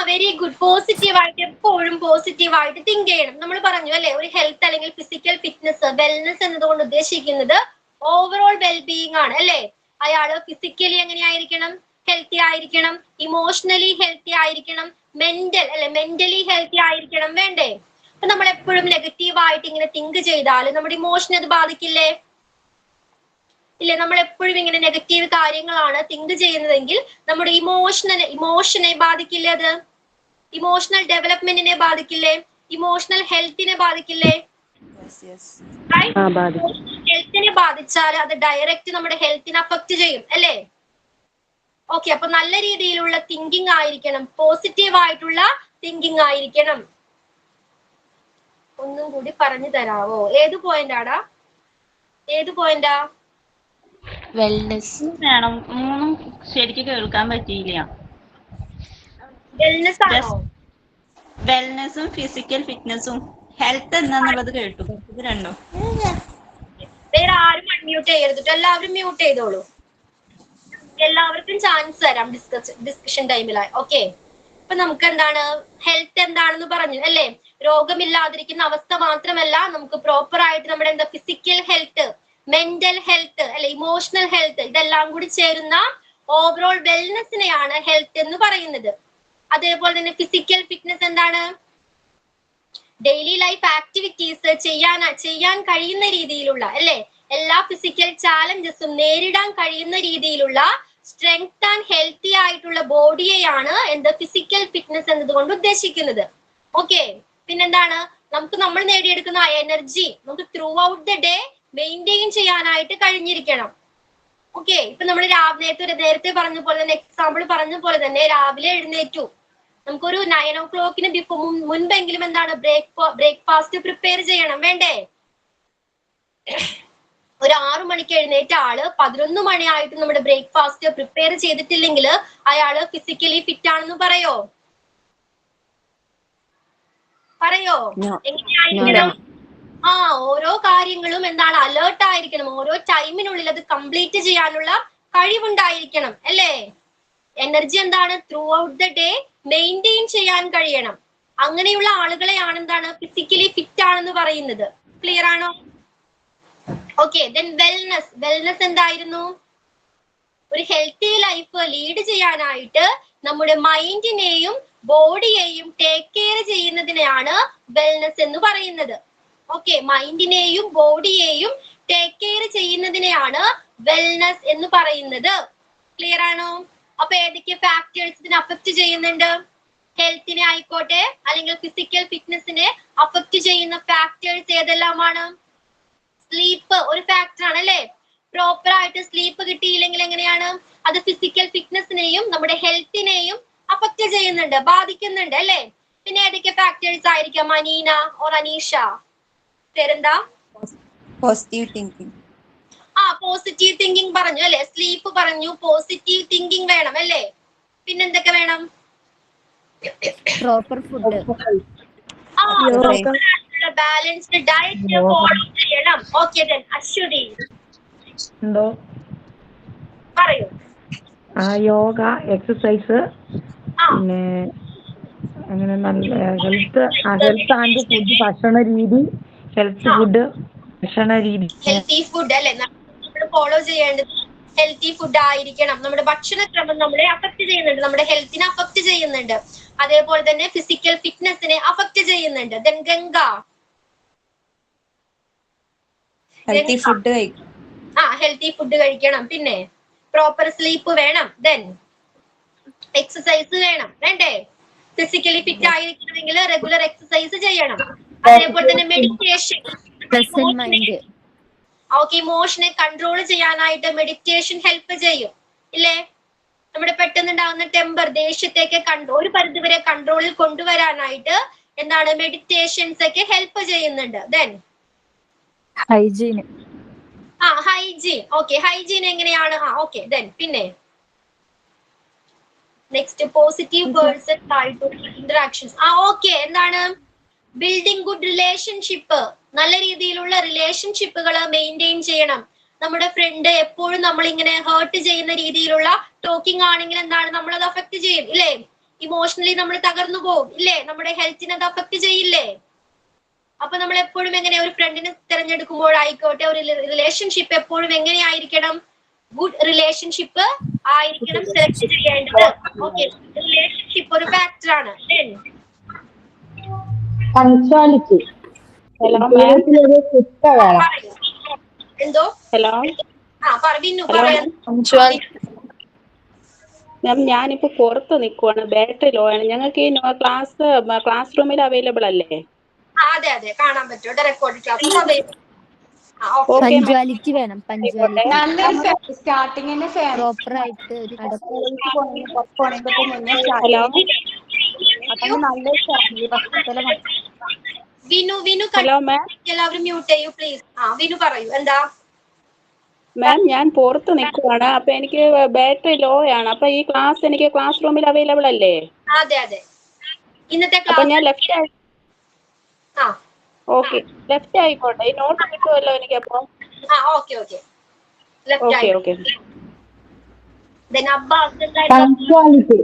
Very good. Positive ആയിട്ട് എപ്പോഴും പോസിറ്റീവ് ആയിട്ട് തിങ്ക് ചെയ്യണം. നമ്മൾ പറഞ്ഞു അല്ലെ, ഒരു ഹെൽത്ത് അല്ലെങ്കിൽ ഫിസിക്കൽ ഫിറ്റ്നസ്, വെൽനെസ് എന്നതുകൊണ്ട് ഉദ്ദേശിക്കുന്നത് ഓവറോൾ വെൽബീയിങ് ആണ് അല്ലെ? അയാള് ഫിസിക്കലി എങ്ങനെയായിരിക്കണം? ഹെൽത്തി ആയിരിക്കണം, ഇമോഷണലി ഹെൽത്തി ആയിരിക്കണം, മെന്റലി ഹെൽത്തി ആയിരിക്കണം, വേണ്ടേ? അപ്പൊ നമ്മൾ എപ്പോഴും നെഗറ്റീവ് ആയിട്ട് ഇങ്ങനെ തിങ്ക് ചെയ്താൽ നമ്മുടെ ഇമോഷനെ അത് ബാധിക്കില്ലേ? ഇല്ലേ? നമ്മൾ എപ്പോഴും ഇങ്ങനെ നെഗറ്റീവ് കാര്യങ്ങളാണ് തിങ്ക് ചെയ്യുന്നതെങ്കിൽ നമ്മുടെ ഇമോഷനെ ബാധിക്കില്ലേ? അത് ഇമോഷണൽ ഡെവലപ്മെന്റിനെ ബാധിക്കില്ലേ? ഇമോഷണൽ ഹെൽത്തിനെ ബാധിക്കില്ലേ? ഹെൽത്തിനെ ബാധിച്ചാൽ അത് ഡയറക്റ്റ് നമ്മുടെ ഹെൽത്തിനെ അഫക്ട് ചെയ്യും അല്ലേ? ഓക്കെ, അപ്പൊ നല്ല രീതിയിലുള്ള തിങ്കിങ് ആയിരിക്കണം, പോസിറ്റീവ് ആയിട്ടുള്ള തിങ്കിങ് ആയിരിക്കണം. ഒന്നും കൂടി പറഞ്ഞു തരാവോ? ഏത് പോയിന്റാടാ? ഏത് പോയിന്റാ? വെൽനെസ് വേണം. മൂന്നും ശരിക്കും കേൾക്കാൻ പറ്റിയില്ല. വെൽനെസ് ആണോ? വെൽനെസ്സും ഫിസിക്കൽ ഫിറ്റ്നസും ഹെൽത്ത് എന്താന്നുള്ളത് കേട്ടു. ഇത് രണ്ടോ? വേറെ ആരും അൺമ്യൂട്ട് ചെയ്യരുത്, എല്ലാവരും മ്യൂട്ട് ചെയ്തോളൂ. എല്ലാവർക്കും ചാൻസ് തരാം ഡിസ്കഷൻ ടൈമിലായി. ഓക്കെ, ഇപ്പൊ നമുക്ക് എന്താണ് ഹെൽത്ത് എന്താണെന്ന് പറഞ്ഞു അല്ലേ? രോഗമില്ലാതിരിക്കുന്ന അവസ്ഥ മാത്രമല്ല, നമുക്ക് പ്രോപ്പർ ആയിട്ട് നമ്മുടെ എന്താ ഫിസിക്കൽ ഹെൽത്ത്, മെന്റൽ ഹെൽത്ത് അല്ലെ, ഇമോഷണൽ ഹെൽത്ത്, ഇതെല്ലാം കൂടി ചേരുന്ന ഓവറോൾ വെൽനെസ്സിനെയാണ് ഹെൽത്ത് എന്ന് പറയുന്നത്. അതേപോലെ തന്നെ ഫിസിക്കൽ ഫിറ്റ്നസ് എന്താണ്? ഡെയിലി ലൈഫ് ആക്ടിവിറ്റീസ് ചെയ്യാൻ കഴിയുന്ന രീതിയിലുള്ള അല്ലെ, എല്ലാ ഫിസിക്കൽ ചാലഞ്ചസും നേരിടാൻ കഴിയുന്ന രീതിയിലുള്ള സ്ട്രെങ്ത് ആൻഡ് ഹെൽത്തി ആയിട്ടുള്ള ബോഡിയെയാണ് ഫിസിക്കൽ ഫിറ്റ്നസ് എന്നതുകൊണ്ട് ഉദ്ദേശിക്കുന്നത്. ഓക്കെ, പിന്നെന്താണ്? നമ്മൾ നേടിയെടുക്കുന്ന എനർജി നമുക്ക് throughout the day maintain ചെയ്യാനായിട്ട് കഴിഞ്ഞിരിക്കണം. ഓക്കെ, ഇപ്പൊ നമ്മൾ നേരത്തെ പറഞ്ഞ പോലെ തന്നെ, എക്സാമ്പിൾ പറഞ്ഞ പോലെ തന്നെ രാവിലെ എഴുന്നേറ്റു, നമുക്കൊരു 9 o'clock മുൻപെങ്കിലും എന്താണ് ബ്രേക്ക്ഫാസ്റ്റ് പ്രിപ്പയർ ചെയ്യണം, വേണ്ടേ? ഒരു 6 മണിക്ക് എഴുന്നേറ്റ ആള് 11 മണിയായിട്ട് നമ്മുടെ ബ്രേക്ക്ഫാസ്റ്റ് പ്രിപ്പയർ ചെയ്തിട്ടില്ലെങ്കിൽ അയാള് ഫിസിക്കലി ഫിറ്റ് ആണെന്ന് പറയോ? എങ്ങനെയായിരിക്കണം? ഓരോ കാര്യങ്ങളും എന്താണ് അലേർട്ട് ആയിരിക്കണം, ഓരോ ടൈമിനുള്ളിൽ അത് കംപ്ലീറ്റ് ചെയ്യാനുള്ള കഴിവുണ്ടായിരിക്കണം അല്ലേ? എനർജി എന്താണ് throughout the day maintain ചെയ്യാൻ കഴിയണം. അങ്ങനെയുള്ള ആളുകളെയാണ് എന്താണ് ഫിസിക്കലി ഫിറ്റ് ആണെന്ന് പറയുന്നത്. ക്ലിയർ ആണോ? ഓക്കെ, ദെൻ വെൽനെസ് എന്തായിരുന്നു? ഒരു ഹെൽത്തി ലൈഫ് ലീഡ് ചെയ്യാനായിട്ട് നമ്മുടെ മൈൻഡിനെയും ബോഡിയെയും ടേക്ക് കെയർ ചെയ്യുന്നതിനെയാണ് വെൽനെസ് എന്ന് പറയുന്നത്. ഓക്കെ, മൈൻഡിനെയും ബോഡിയെയും ടേക്ക് കെയർ ചെയ്യുന്നതിനെയാണ് വെൽനെസ് എന്ന് പറയുന്നത്. ക്ലിയർ ആണോ? അപ്പൊ ഏതൊക്കെ ഫാക്ടേഴ്സ് ഇതിനെ അഫക്ട് ചെയ്യുന്നുണ്ട്? ഹെൽത്തിനെ ആയിക്കോട്ടെ അല്ലെങ്കിൽ ഫിസിക്കൽ ഫിറ്റ്നസിനെ അഫക്ട് ചെയ്യുന്ന ഫാക്ടേഴ്സ് ഏതെല്ലാമാണ്? സ്ലീപ്പ് ഒരു ഫാക്ടർ ആണ് അല്ലെ? പ്രോപ്പർ ആയിട്ട് സ്ലീപ്പ് കിട്ടിയില്ലെങ്കിൽ എങ്ങനെയാണ് അത് ഫിസിക്കൽ ഫിറ്റ്നസിനെയും നമ്മുടെ ഹെൽത്തിനെയും അഫക്ട് ചെയ്യുന്നുണ്ട്, ബാധിക്കുന്നുണ്ട് അല്ലെ? പിന്നെ ഏതൊക്കെ ഫാക്ടേഴ്സ് ആയിരിക്കാം? അനീന ഓർ അനീഷ, പേരെന്താ? Positive thinking. പോസിറ്റീവ് തിങ്കിങ് പറഞ്ഞു അല്ലെ? സ്ലീപ്പ് പറഞ്ഞു, പോസിറ്റീവ് തിങ്കിങ് വേണം അല്ലേ? പിന്നെന്തൊക്കെ വേണം? Proper food, balanced diet follow ചെയ്യണം. ഓക്കെ, ദെൻ അശ്വതി എന്തോ പറയൂ. യോഗ, എക്സസൈസ്, പിന്നെ അങ്ങനെ നല്ല ഹെൽത്ത് ആൻഡ് ഫുഡ്, ഭക്ഷണ രീതി, ഹെൽത്തി ഫുഡ് അല്ലെ നമ്മൾ ഫോളോ ചെയ്യേണ്ടത്? ഹെൽത്തി ഫുഡ് ആയിരിക്കണം. നമ്മുടെ ഭക്ഷണക്രമം നമ്മളെ അഫക്ട് ചെയ്യുന്നുണ്ട്, നമ്മുടെ ഹെൽത്തിനെ അഫക്ട് ചെയ്യുന്നുണ്ട്, അതേപോലെ തന്നെ ഫിസിക്കൽ ഫിറ്റ്നസിനെ അഫക്ട് ചെയ്യുന്നുണ്ട്. ദെൻ ഗംഗ ഹെൽത്തി ഫുഡ് കഴിക്കണം. ഹെൽത്തി ഫുഡ് കഴിക്കണം, പിന്നെ പ്രോപ്പർ സ്ലീപ്പ് വേണം, ദെൻ എക്സസൈസ് വേണം, വേണ്ടേ? ഫിസിക്കലി ഫിറ്റ് ആയിരിക്കണമെങ്കിൽ റെഗുലർ എക്സസൈസ് ചെയ്യണം. അതേപോലെ തന്നെ മെഡിറ്റേഷൻ, ഇമോഷനെ കൺട്രോൾ ചെയ്യാനായിട്ട് മെഡിറ്റേഷൻ ഹെൽപ്പ് ചെയ്യും ഇല്ലേ? നമ്മുടെ പെട്ടെന്നുണ്ടാകുന്ന ടെമ്പർ, ദേഷ്യത്തെയൊക്കെ ഒരു പരിധിവരെ കൺട്രോളിൽ കൊണ്ടുവരാനായിട്ട് എന്താണ് മെഡിറ്റേഷൻസ് ഒക്കെ ഹെൽപ്പ് ചെയ്യുന്നുണ്ട്. Then hygiene. Hygiene. Okay, hygiene എങ്ങനെയാണ്? ഓക്കെ, ദെൻ പിന്നെ നെക്സ്റ്റ് പോസിറ്റീവ് പേഴ്സൺ ആയിട്ടുള്ള ഇന്ററാക്ഷൻസ്. ഓക്കെ, എന്താണ് ബിൽഡിംഗ് ഗുഡ് റിലേഷൻഷിപ്പ്. നല്ല രീതിയിലുള്ള റിലേഷൻഷിപ്പുകൾ മെയിൻറ്റെയിൻ ചെയ്യണം. നമ്മുടെ ഫ്രണ്ട് എപ്പോഴും നമ്മളിങ്ങനെ ഹേർട്ട് ചെയ്യുന്ന രീതിയിലുള്ള ടോക്കിംഗ് ആണെങ്കിൽ എന്താണ് നമ്മളത് അഫക്ട് ചെയ്യും ഇല്ലേ? ഇമോഷണലി നമ്മൾ തകർന്നു പോകും ഇല്ലേ? നമ്മുടെ ഹെൽത്തിനെ അത് അഫക്ട് ചെയ്യില്ലേ? അപ്പൊ നമ്മൾ എപ്പോഴും എങ്ങനെ ഒരു ഫ്രണ്ടിനെ തിരഞ്ഞെടുക്കുമ്പോഴായിക്കോട്ടെ, ഒരു റിലേഷൻഷിപ്പ് എപ്പോഴും എങ്ങനെയായിരിക്കണം? ഗുഡ് റിലേഷൻഷിപ്പ് ആയിരിക്കണം സെലക്ട് ചെയ്യേണ്ടത്. ഓക്കെ, റിലേഷൻഷിപ്പ് ഒരു ഫാക്ടർ ആണ്. പങ്ക്ച്വാലിറ്റി. ജീവിതത്തിലൊരു ചിട്ട വേണം. എന്തോ? ഹലോ വിന്നു പറയാം. മാം, ഞാനിപ്പോ പുറത്ത് നിൽക്കുവാണ്, ബാറ്ററി ലോ ആണ്. ഞങ്ങൾക്ക് ഈ ക്ലാസ് റൂമിൽ അവൈലബിൾ അല്ലേ? അതെ അതെ, കാണാൻ പറ്റും. Record class. പഞ്ച്വാലിറ്റി വേണം. പഞ്ച്വാലിറ്റി സ്റ്റാർട്ടിങ്ങിന് പ്രോപ്പർ ആയിട്ട് ഒരു വിനു ഹലോ മാം. എല്ലാവരും മ്യൂട്ട് ചെയ്യൂ പ്ലീസ്. വിനു പറയൂ, എന്താ? മാം, ഞാൻ പുറത്ത് നിൽക്കുവാണ്, അപ്പൊ എനിക്ക് ബാറ്ററി ലോ ആണ്. അപ്പൊ ഈ ക്ലാസ് എനിക്ക് ക്ലാസ് റൂമിൽ അവൈലബിൾ അല്ലേ? അതെ അതെ, ഇന്നത്തെ അപ്പൊ ക്ലാസ് ഞാൻ ലെഫ്റ്റ് ഓക്കെ, ലെഫ്റ്റ് ആയിക്കോട്ടെ. ഈ നോട്ട് കിട്ടുമല്ലോ എനിക്ക്? അപ്പൊ ഓക്കെ ഓക്കെ, ലെഫ്റ്റ് ഓക്കെ ആയി. ഓക്കെ. Then Abbas എന്തായിരുന്നു? Punctuality.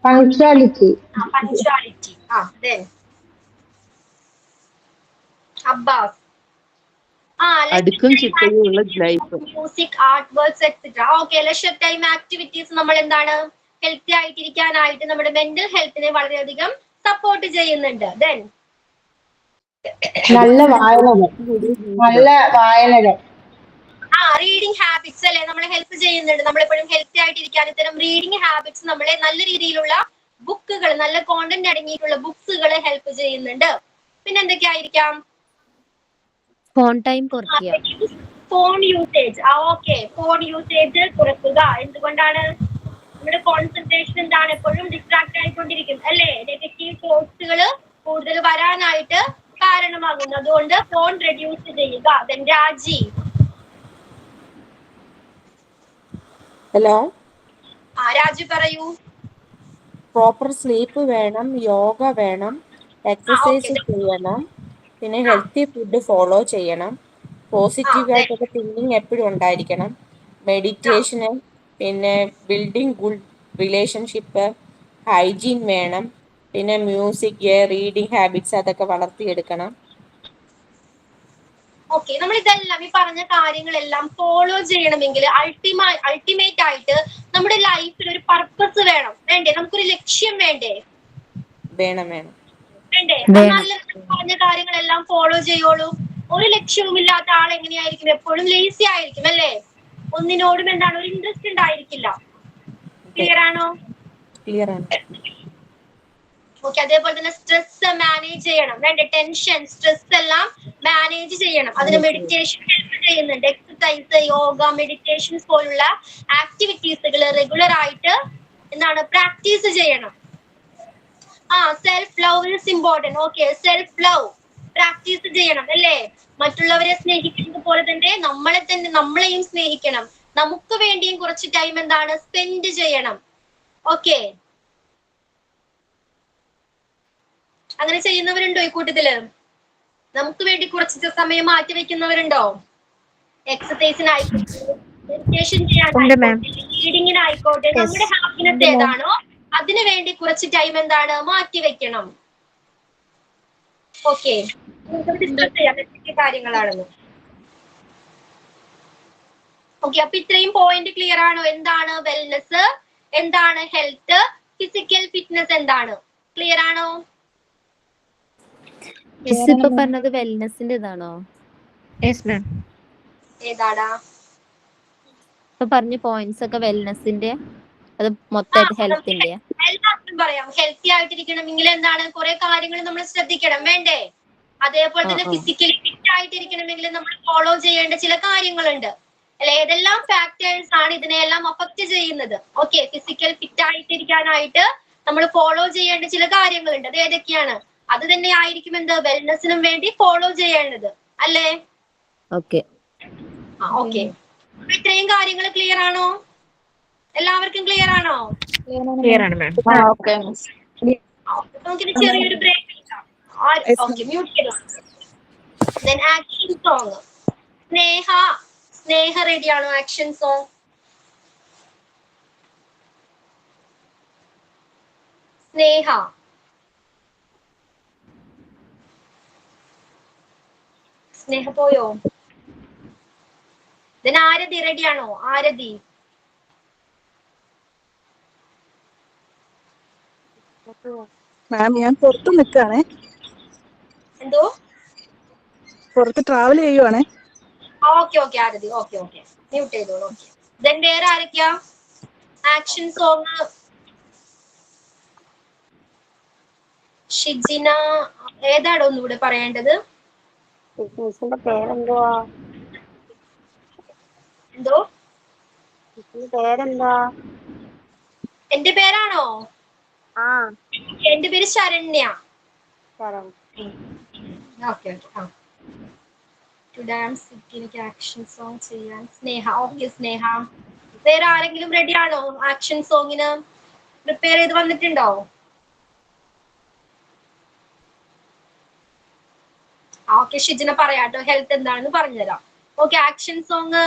Punctuality. Punctuality. Then Abbas. അടുക്കും ചിട്ടയുമുള്ള life. Music, art works etcetera. Okay, leisure time activities നമ്മൾ എന്താണ് ഹെൽത്തി ആയിട്ടിരിക്കാനായിട്ട് നമ്മുടെ മെന്റൽ ഹെൽത്തിനെ വളരെയധികം സപ്പോർട്ട് ചെയ്യുന്നുണ്ട്. Then നല്ല വായനകൾ. നല്ല വായനകൾ. റീഡിംഗ് ഹാബിറ്റ്സ് അല്ലെ നമ്മളെ ഹെൽപ്പ് ചെയ്യുന്നുണ്ട്. നമ്മളെപ്പോഴും ഹെൽത്തി ആയിട്ടിരിക്കാൻ ഇത്തരം റീഡിംഗ് ഹാബിറ്റ്സ് നമ്മളെ നല്ല രീതിയിലുള്ള ബുക്കുകൾ, നല്ല കോണ്ടന്റ് അടങ്ങിയിട്ടുള്ള ബുക്സുകൾ ഹെൽപ്പ് ചെയ്യുന്നുണ്ട്. പിന്നെ എന്തൊക്കെയായിരിക്കാം? ഫോൺ ടൈം കുറയ്ക്കുക. Phone usage. Okay, phone usage കുറയ്ക്കുക. എന്തുകൊണ്ടാണ്? നമ്മുടെ കോൺസെൻട്രേഷൻ എന്താണ് എപ്പോഴും ഡിസ്ട്രാക്ട് ആയിക്കൊണ്ടിരിക്കും അല്ലേ? നെഗറ്റീവ് തോട്ട്സുകൾ കൂടുതൽ വരാനായിട്ട് കാരണമാകുന്നു. അതുകൊണ്ട് ഫോൺ റെഡ്യൂസ് ചെയ്യുക. Then രാജി. ഹലോ, രാജു പറയൂ. പ്രോപ്പർ സ്ലീപ്പ് വേണം, യോഗ വേണം, എക്സസൈസ് ചെയ്യണം, പിന്നെ ഹെൽത്തി ഫുഡ് ഫോളോ ചെയ്യണം, പോസിറ്റീവ് ആയിട്ടൊക്കെ തിങ്കിങ് എപ്പോഴും ഉണ്ടായിരിക്കണം, മെഡിറ്റേഷന്, പിന്നെ ബിൽഡിംഗ് ഗുഡ് റിലേഷൻഷിപ്പ്, ഹൈജീൻ വേണം, പിന്നെ മ്യൂസിക്, റീഡിങ് ഹാബിറ്റ്സ് അതൊക്കെ വളർത്തിയെടുക്കണം. ഓക്കെ, നമ്മൾ ഇതെല്ലാം ഈ പറഞ്ഞ കാര്യങ്ങളെല്ലാം ഫോളോ ചെയ്യണമെങ്കിൽ അൾട്ടിമേറ്റ് ആയിട്ട് നമ്മുടെ ലൈഫിൽ ഒരു പർപ്പസ് വേണ്ടേ? നമുക്കൊരു ലക്ഷ്യം വേണ്ടേ? വേണം. വേണ്ടേ? നല്ല പറഞ്ഞ കാര്യങ്ങളെല്ലാം ഫോളോ ചെയ്യുള്ളൂ. ഒരു ലക്ഷ്യവുമില്ലാത്ത ആൾ എങ്ങനെയായിരിക്കും? എപ്പോഴും ലേസി ആയിരിക്കും അല്ലേ? ഒന്നിനോടും എന്താണ് ഒരു ഇൻട്രസ്റ്റ് ഉണ്ടായിരിക്കില്ല. ക്ലിയർ ആണോ? ക്ലിയർ ആണ്. ഓക്കെ, അതേപോലെ തന്നെ സ്ട്രെസ് മാനേജ് ചെയ്യണം. വേണ്ടേ? ടെൻഷൻ, സ്ട്രെസ് എല്ലാം മാനേജ് ചെയ്യണം. അതിന് മെഡിറ്റേഷൻ ഹെൽപ്പ് ചെയ്യുന്നുണ്ട്. എക്സസൈസ്, യോഗ, മെഡിറ്റേഷൻസ് പോലുള്ള ആക്ടിവിറ്റീസുകൾ റെഗുലർ ആയിട്ട് എന്താണ് പ്രാക്ടീസ് ചെയ്യണം. Self love is important. Okay, self love practice ചെയ്യണം അല്ലേ? മറ്റുള്ളവരെ സ്നേഹിക്കുന്നത് പോലെ തന്നെ നമ്മളെയും സ്നേഹിക്കണം. നമുക്ക് വേണ്ടിയും കുറച്ച് ടൈം എന്താണ് സ്പെൻഡ് ചെയ്യണം. ഓക്കെ, അങ്ങനെ ചെയ്യുന്നവരുണ്ടോ ഈ കൂട്ടത്തില്? നമുക്ക് വേണ്ടി കുറച്ച് സമയം മാറ്റി വെക്കുന്നവരുണ്ടോ? എക്സസൈസിനായിക്കോട്ടെ, മെഡിറ്റേഷൻ ചെയ്യാനായിക്കോട്ടെ, റീഡിങ്ങിനായിക്കോട്ടെ, നമ്മുടെ ഹാപ്പിനെസ് ഏതാണോ അതിനു വേണ്ടി കുറച്ച് ടൈം എന്താണ് മാറ്റി വെക്കണം. ഓക്കെ, ഡിസ്കസ് ചെയ്യാം എന്തൊക്കെ കാര്യങ്ങളാണെന്ന്. ഓക്കെ, അപ്പൊ ഇത്രയും പോയിന്റ് ക്ലിയർ ആണോ? എന്താണ് വെൽനെസ്, എന്താണ് ഹെൽത്ത്, ഫിസിക്കൽ ഫിറ്റ്നസ് എന്താണ്? ക്ലിയർ ആണോ? മിസ് ഇപ്പൊ പറഞ്ഞത് വെൽനെസിന്റെ ഇതാണോ? ഏതാടാ ഇപ്പൊ പറഞ്ഞ പോയിന്റ്സ് ഒക്കെ വെൽനെസിന്റെ, അത് മൊത്തമായിട്ട് ഹെൽത്തിന്റെ? എല്ലാത്തിനും പറയാം. ഹെൽത്തി ആയിട്ടിരിക്കണമെങ്കിൽ എന്താണ് കുറെ കാര്യങ്ങൾ നമ്മൾ ശ്രദ്ധിക്കണം വേണ്ടേ? അതേപോലെ തന്നെ ഫിസിക്കലി ഫിറ്റ് ആയിട്ടിരിക്കണമെങ്കിൽ നമ്മൾ ഫോളോ ചെയ്യേണ്ട ചില കാര്യങ്ങളുണ്ട്. അല്ലെ? ഏതെല്ലാം ഫാക്ടേഴ്സ് ആണ് ഇതിനെയെല്ലാം അഫക്റ്റ് ചെയ്യുന്നത്? ഓക്കെ, ഫിസിക്കൽ ഫിറ്റ് ആയിട്ടിരിക്കാനായിട്ട് നമ്മൾ ഫോളോ ചെയ്യേണ്ട ചില കാര്യങ്ങളുണ്ട്. അത് ഏതൊക്കെയാണ്? അത് തന്നെ ആയിരിക്കും എന്ത് വെൽനെസ്സിനും വേണ്ടി ഫോളോ ചെയ്യേണ്ടത് അല്ലേ? ഓക്കെ. ഓക്കെ, ഇത്രയും കാര്യങ്ങൾ ക്ലിയർ ആണോ? എല്ലാവർക്കും ക്ലിയർ ആണോ? ക്ലിയർ ആണ് മാം. നമുക്കിത് ചെറിയൊരു ബ്രേക്ക് എടുക്കാം. ഓക്കെ, മ്യൂട്ട് ചെയ്തോ. Then action song. Sneha ready ആണോ? Action song. സ്നേഹ പോയോ? Then ആരതി റെഡി ആണോ? ആരതി. മാം ഞാൻ പുറത്ത് നിൽക്കുകയാണേ. എന്തോ? പുറത്ത് ട്രാവൽ ചെയ്യുവാണേ. ഓക്കെ ആരതി. ഓക്കെ മ്യൂട്ട് ചെയ്തോളൂ. ഓക്കെ. Then വേറെ ആരൊക്കെയാ? Action song Shijina. ഏതാണോ ഒന്നുകൂടെ പറയേണ്ടത്? പേരെന്തുവാ? എന്തോ? പേരെന്താ? എന്റെ പേരാണോ? എന്റെ പേര് ശരണ്യ. ഓക്കെ. ടു ഡാൻസ് എനിക്ക് ആക്ഷൻ സോങ് ചെയ്യാൻ. സ്നേഹ. ഓക്കെ സ്നേഹ. വേറെ ആരെങ്കിലും റെഡി ആണോ ആക്ഷൻ സോങ്ങിന്? പ്രിപ്പയർ ചെയ്ത് വന്നിട്ടുണ്ടോ? ഓക്കെ, ഷിജിന പറയാട്ടോ ഹെൽത്ത് എന്താണെന്ന് പറഞ്ഞുതരാം. Okay, action song.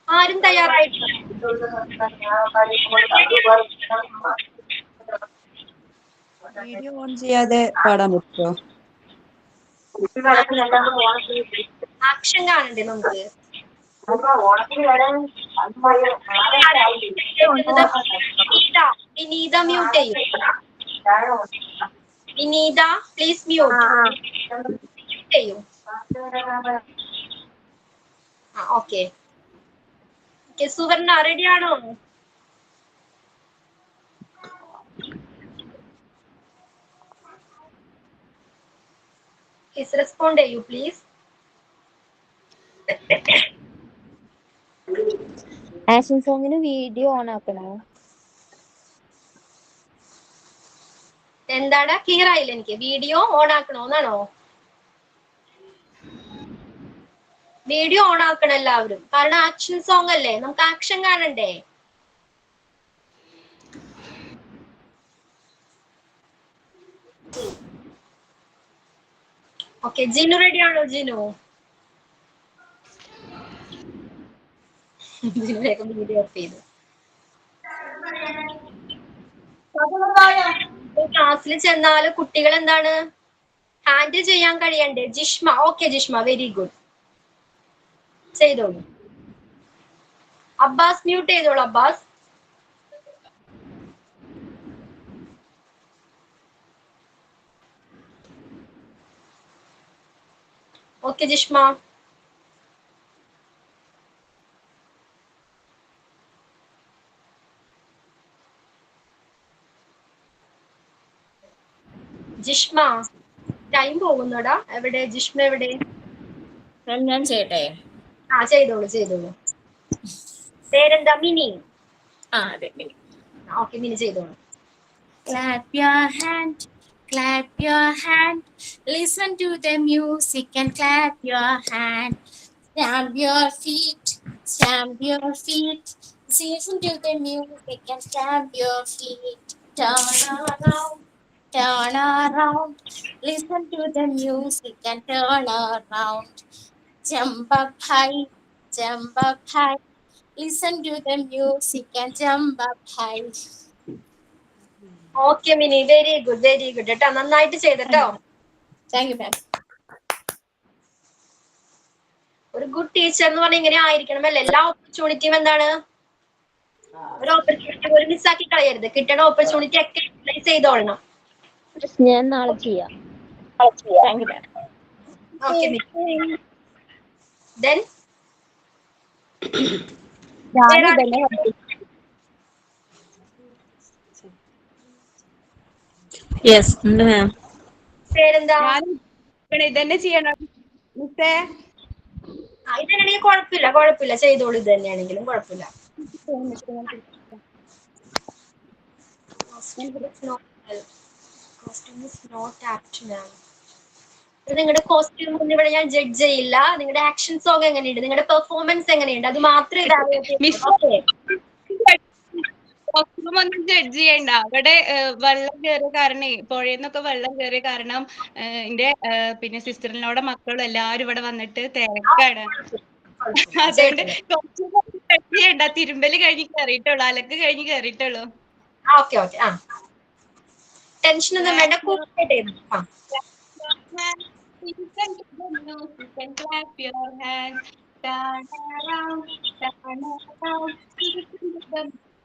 ആരും തയ്യാറായിട്ടില്ല? വീഡിയോ ഓൺ ചെയ്യാതെ പാടാൻ പറ്റുമോ? ആക്ഷൻ കാണണ്ടേ നമുക്ക്? വിനീത മ്യൂട്ട് ചെയ്യൂ. വിനീത പ്ലീസ് മ്യൂട്ട് ചെയ്യൂ. ഓക്കെ. സുവർണ റെഡി ആണോ? റെസ്പോണ്ട് ചെയ്യൂ പ്ലീസ്. ആക്ഷൻ സോങ്ങിന് വീഡിയോ ഓൺ ആക്കണോ? എന്താണ് ക്ലിയർ ആയില്ല എനിക്ക്. വീഡിയോ ഓൺ ആക്കണോന്നാണോ? വീഡിയോ ഓൺ ആക്കണം എല്ലാവരും, കാരണം ആക്ഷൻ സോങ് അല്ലേ, നമുക്ക് ആക്ഷൻ കാണണ്ടേ? ഓക്കെ, ജിനു റെഡി ആണോ? ജിനു വേഗം വീഡിയോ ഓഫ് ചെയ്തു. ക്ലാസ്സിൽ ചെന്നാല് കുട്ടികൾ എന്താണ് ഹാൻഡിൽ ചെയ്യാൻ കഴിയണ്ടേ? Jishma. Okay Jishma, very good, ചെയ്തോളൂ. അബ്ബാസ് മ്യൂട്ട് ചെയ്തോളൂ. അബ്ബാസ്. ഓക്കെ ജിഷ്മ. ജിഷ്മ ടൈം പോകുന്നോടാ. എവിടെ ജിഷ്മ? എവിടെ? ഞാൻ ചെയ്യട്ടെ? ചെയ്തോളൂ. പേരെന്താ? മിനി. അതെ, മിനി. ഓക്കെ, മിനി ചെയ്തോളൂ. Clap your hand, listen to the music and clap your hand. Stamp your feet, listen to the music and stamp your feet. Turn around, listen to the music and turn around. Jump up high, listen to the music and jump up high. Okay mini, very good കേട്ടോ, നന്നായിട്ട് ചെയ്തട്ടോ. താങ്ക് യു മാം. ഒരു ഗുഡ് ടീച്ചർ എന്ന് പറഞ്ഞാൽ ഇങ്ങനെ ആയിരിക്കണം അല്ലേ? എല്ലാ ഓപ്പർച്യൂണിറ്റിയും എന്താണ്, ഒരു ഓപ്പർച്യൂണിറ്റി ഒരു മിസ്സാക്കി കളയരുത്. കിട്ടണ ഓപ്പർച്യൂണിറ്റി ഒക്കെ യൂട്ടിലൈസ് ചെയ്തോളണം. ഞാൻ നാളെ ചെയ്യാം. Thank you ma'am. Okay then yes ഉണ്ട് മാം. പേരെന്താ? ഇതന്നെ ചെയ്യണം മിസ്സേ. ഇതന്നെയാണെങ്കിൽ കുഴപ്പമില്ല ചെയ്തോളൂ. ഇത് തന്നെയാണെങ്കിലും കുഴപ്പമില്ല. നിങ്ങളുടെ കോസ്റ്റ്യൂം ഒന്നും ഇവിടെ ഞാൻ ജഡ്ജ് ചെയ്യില്ല. നിങ്ങളുടെ ആക്ഷൻ സോങ് എങ്ങനെയുണ്ട്, നിങ്ങളുടെ പെർഫോമൻസ് എങ്ങനെയുണ്ട്, അത് മാത്രമേ ഒന്നും ജഡ്ജ് ചെയ്യണ്ട. അവിടെ വെള്ളം കയറിയ കാരണേ, പുഴയെന്നൊക്കെ വെള്ളം കയറിയ കാരണം എന്റെ പിന്നെ സിസ്റ്ററിനോടെ മക്കളും എല്ലാരും ഇവിടെ വന്നിട്ട് തിരക്കാണ്. അതുകൊണ്ട് കുറച്ച് ജഡ്ജ് ചെയ്യണ്ട. തിരുമ്പല് കഴിഞ്ഞ് കയറിയിട്ടുള്ളൂ, അലക്ക് കഴിഞ്ഞ് കയറിയിട്ടുള്ളൂ. ഓക്കെ ടെൻഷൻ ഒന്നും വേണ്ട.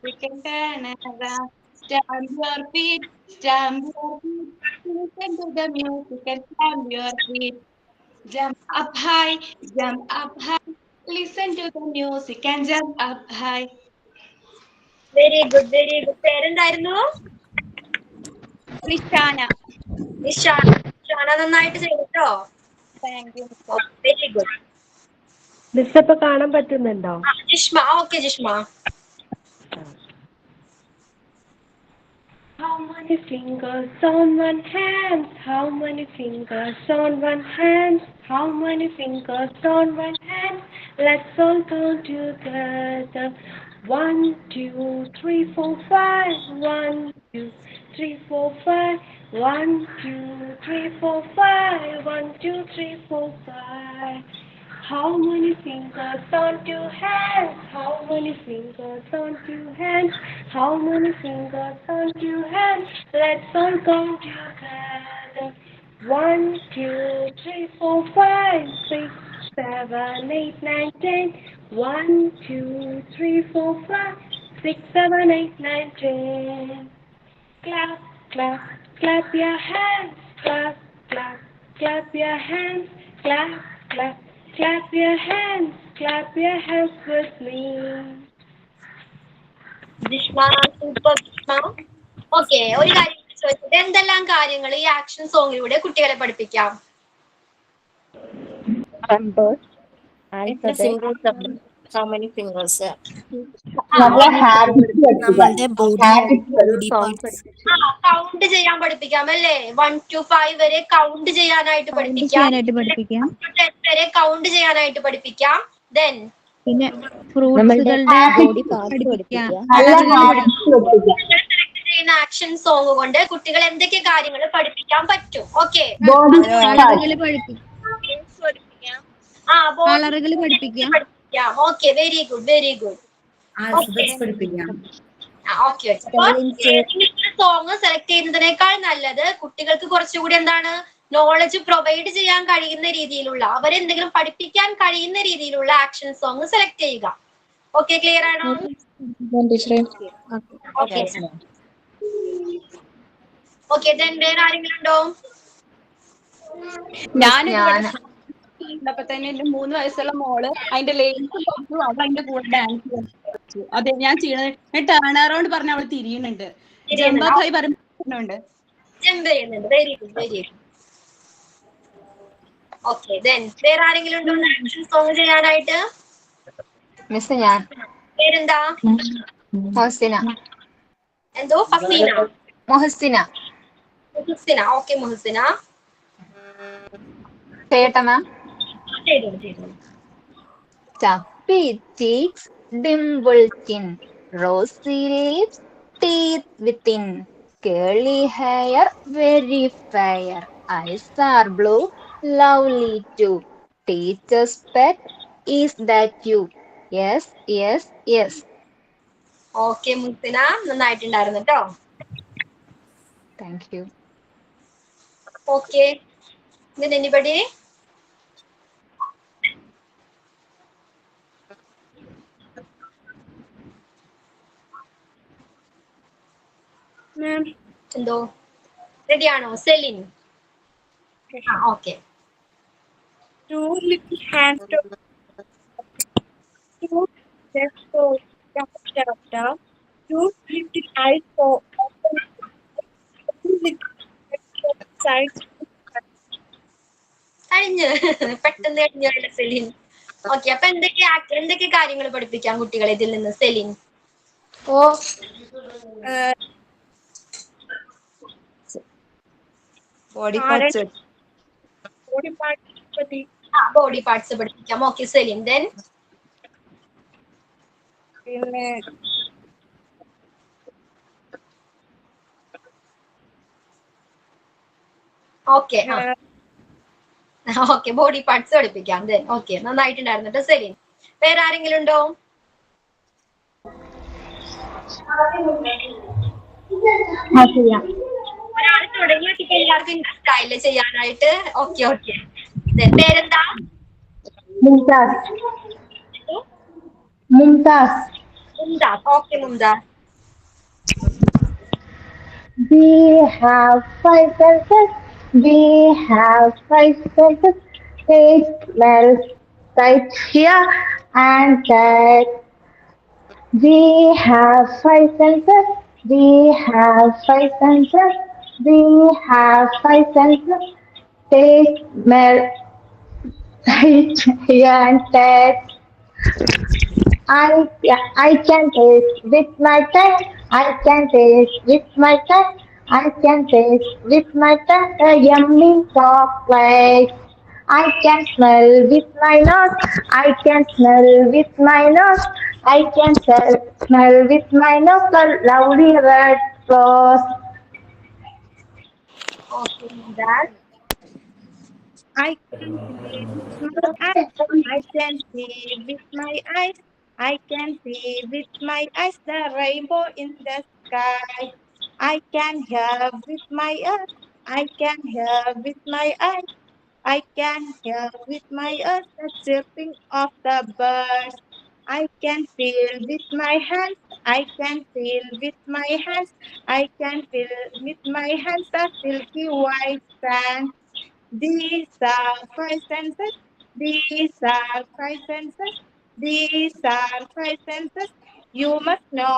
We can turn around, stamp your feet, stamp your feet. Listen to the music and stamp your feet. Jump up high, jump up high. Listen to the music and jump up high. Very good പേരെന്തായിരുന്നു? നിഷാന. നിഷാന നന്നായിട്ട് ചെയ്തോ. Very good. മിസ് ഇപ്പൊ കാണാൻ പറ്റുന്നുണ്ടോ? Jishma. Okay Jishma. How many fingers on one hand? How many fingers on one hand? How many fingers on one hand? Let's all count together. 1, 2, 3, 4, 5. 1, 2, 3, 4, 5. 1, 2, 3, 4, 5. 1, 2, 3, 4, 5. How many fingers on two hands? How many fingers on two hands? How many fingers on two hands? Let's all count together. 1, 2, 3, 4, 5, 6, 7, 8, 9, 10. 1, 2, 3, 4, 5, 6, 7, 8, 9, 10. Clap, clap, clap your hands. Clap, clap, clap your hands. Clap, clap. Clap your hands with me. Jishma super Jishma. Okay, ഒരു കാര്യം ചോദിച്ചത്, എന്തെല്ലാം കാര്യങ്ങൾ ഈ ആക്ഷൻ സോങ്ങിലൂടെ കുട്ടികളെ പഠിപ്പിക്കാം? How many fingers? കൗണ്ട് ചെയ്യാൻ പഠിപ്പിക്കാം അല്ലേ? 1 to 5 വരെ കൗണ്ട് ചെയ്യാനായിട്ട് പഠിപ്പിക്കാം. 10 വരെ കൗണ്ട് ചെയ്യാനായിട്ട് പഠിപ്പിക്കാം. ദെൻ പിന്നെ ഫ്രൂട്ട്സുകളുടെ ബോഡി പാർട്സ് പഠിപ്പിക്കാം. ചെയ്യുന്ന ആക്ഷൻ സോങ് കൊണ്ട് കുട്ടികൾ എന്തൊക്കെ കാര്യങ്ങൾ പഠിപ്പിക്കാൻ പറ്റും? ഓക്കെ, പഠിപ്പിക്കാം. Okay, very good. Song select ചെയ്യുന്നതിനേക്കാൾ നല്ലത് കുട്ടികൾക്ക് കുറച്ചുകൂടി എന്താണ് നോളജ് പ്രൊവൈഡ് ചെയ്യാൻ കഴിയുന്ന രീതിയിലുള്ള, അവരെന്തെങ്കിലും പഠിപ്പിക്കാൻ കഴിയുന്ന രീതിയിലുള്ള ആക്ഷൻ സോങ് സെലക്ട് ചെയ്യുക. ഓക്കെ, ക്ലിയർ ആണോ? ഓക്കെ, വേറെ ആരെങ്കിലും ഉണ്ടോ? അപ്പൊ തന്നെ എന്റെ 3 വയസ്സുള്ള മോള് അതിന്റെ ലേസ് പഠിച്ചു, അവൾ അതിന്റെ കൂടെ ഡാൻസ് കളിച്ചു. അതെ ഞാൻ ചെയ്യണത്. ടേൺ അറൗണ്ട് പറഞ്ഞ അവള് തിരിയുന്നുണ്ട്. ജംബാഭായി പറയുന്നുണ്ട്. Very good. ഓക്കെ, വേറെ ആരെങ്കിലും ഉണ്ടോ ആക്ഷൻ സോങ് ചെയ്യാനായിട്ട്? മിസ് ഞാൻ. പേരെന്താ? മുഹസിന. എന്തോ? മുഹസിന. ഓക്കെ മുഹസിന. ചെയ്യട്ടെ മാം? ചെയ്തോളൂ. Chubby cheeks, dimple chin, rosy lips, teeth within, curly hair, very fair, eyes are blue, lovely too. Teacher's pet, is that you? Yes. Okay Muhasina, നന്നായിട്ടുണ്ടായിരുന്നു കേട്ടോ. Thank you. Okay, then anybody? എന്തോ റെഡിയാണോ? Celine. Okay. 2 little hands to 2 legs for down. 2 little eyes for open. 2 little sides. കഴിഞ്ഞ് പെട്ടെന്ന് കഴിഞ്ഞല്ലോ സെലിൻ. ഓക്കെ, അപ്പൊ എന്തൊക്കെ കാര്യങ്ങൾ പഠിപ്പിക്കാം കുട്ടികളെ ഇതിൽ നിന്ന് Celine? Body parts body parts പഠിപ്പിക്കാം. ഓക്കെ സെലിൻ. ദെൻ പിന്നെ ഓക്കെ ഓക്കെ ബോഡി പാർട്സ് പഠിപ്പിക്കാം. ദെൻ ഓക്കെ, നന്നായിട്ടുണ്ടായിരുന്നു കേട്ടോ സെലിൻ. വേറെ ആരെങ്കിലും ഉണ്ടോ? ഒരാൾ തുടങ്ങി എല്ലാവർക്കും ഇൻട്രസ്റ്റ് ആയില്ലേ ചെയ്യാനായിട്ട്? Okay okay. പേരെന്താ? Mumtaz. Okay Mumtaz. We have 5 senses. We have 5 senses. Taste, smell, sight, hear, and touch. We have 5 senses. We have 5 senses. We have 5 senses. Taste, smell, sight, hear, and touch. I can taste with my tongue. I can taste with my tongue. I can taste with my tongue a yummy chocolate. I can smell with my nose. I can smell with my nose. I can smell with my nose the lovely red rose. Okay, Muംtaz. I can see with my eyes. I can see with my eyes. I can see with my eyes the rainbow in the sky. I can hear with my ears. I can hear with my eyes. I can hear with my ears the chirping of the birds. I can feel with my hands. I can feel with my hands. I can feel with my hands the silky white sand. These are 5 senses. These are 5 senses. These are 5 senses. You must know.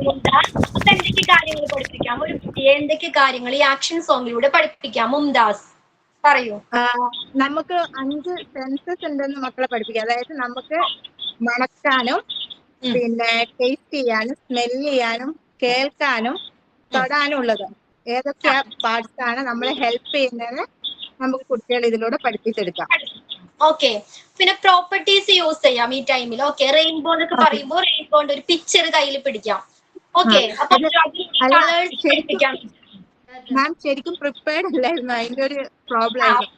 Mumtaz, അപ്പൊ എന്തൊക്കെ കാര്യങ്ങൾ പഠിപ്പിക്കാം? ഒരു കുട്ടിയെ എന്തൊക്കെ കാര്യങ്ങൾ ഈ ആക്ഷൻ സോങ്ങിലൂടെ പഠിപ്പിക്കാം? മുംതാസ് പറയൂ. നമുക്ക് 5 സെൻസസ് ഉണ്ടെന്ന് മക്കളെ പഠിപ്പിക്കാം. അതായത് നമുക്ക് മണക്കാനും പിന്നെ ടേസ്റ്റ് ചെയ്യാനും സ്മെല് ചെയ്യാനും കേൾക്കാനും തൊടാനും ഉള്ളത്. ഏതൊക്കെ പാർട്സ് ആണ് നമ്മളെ ഹെൽപ്പ് ചെയ്യുന്നത് നമുക്ക് കുട്ടികളെ ഇതിലൂടെ പഠിപ്പിച്ചെടുക്കാം. ഓക്കെ, പിന്നെ പ്രോപ്പർട്ടീസ് യൂസ് ചെയ്യാം ഈ ടൈമിൽ. ഓക്കെ, റെയിൻബോ എന്നൊക്കെ പറയുമ്പോൾ റെയിൻബോന്റെ ഒരു പിക്ചർ കയ്യിൽ പിടിക്കാം. ഓക്കെ, അപ്പൊ കളേഴ്സ് പഠിപ്പിക്കാം. മാം ശരിക്കും പ്രിപ്പയർഡ് അല്ലായിരുന്നു, അതിന്റെ ഒരു പ്രോബ്ലം ആയിരുന്നു.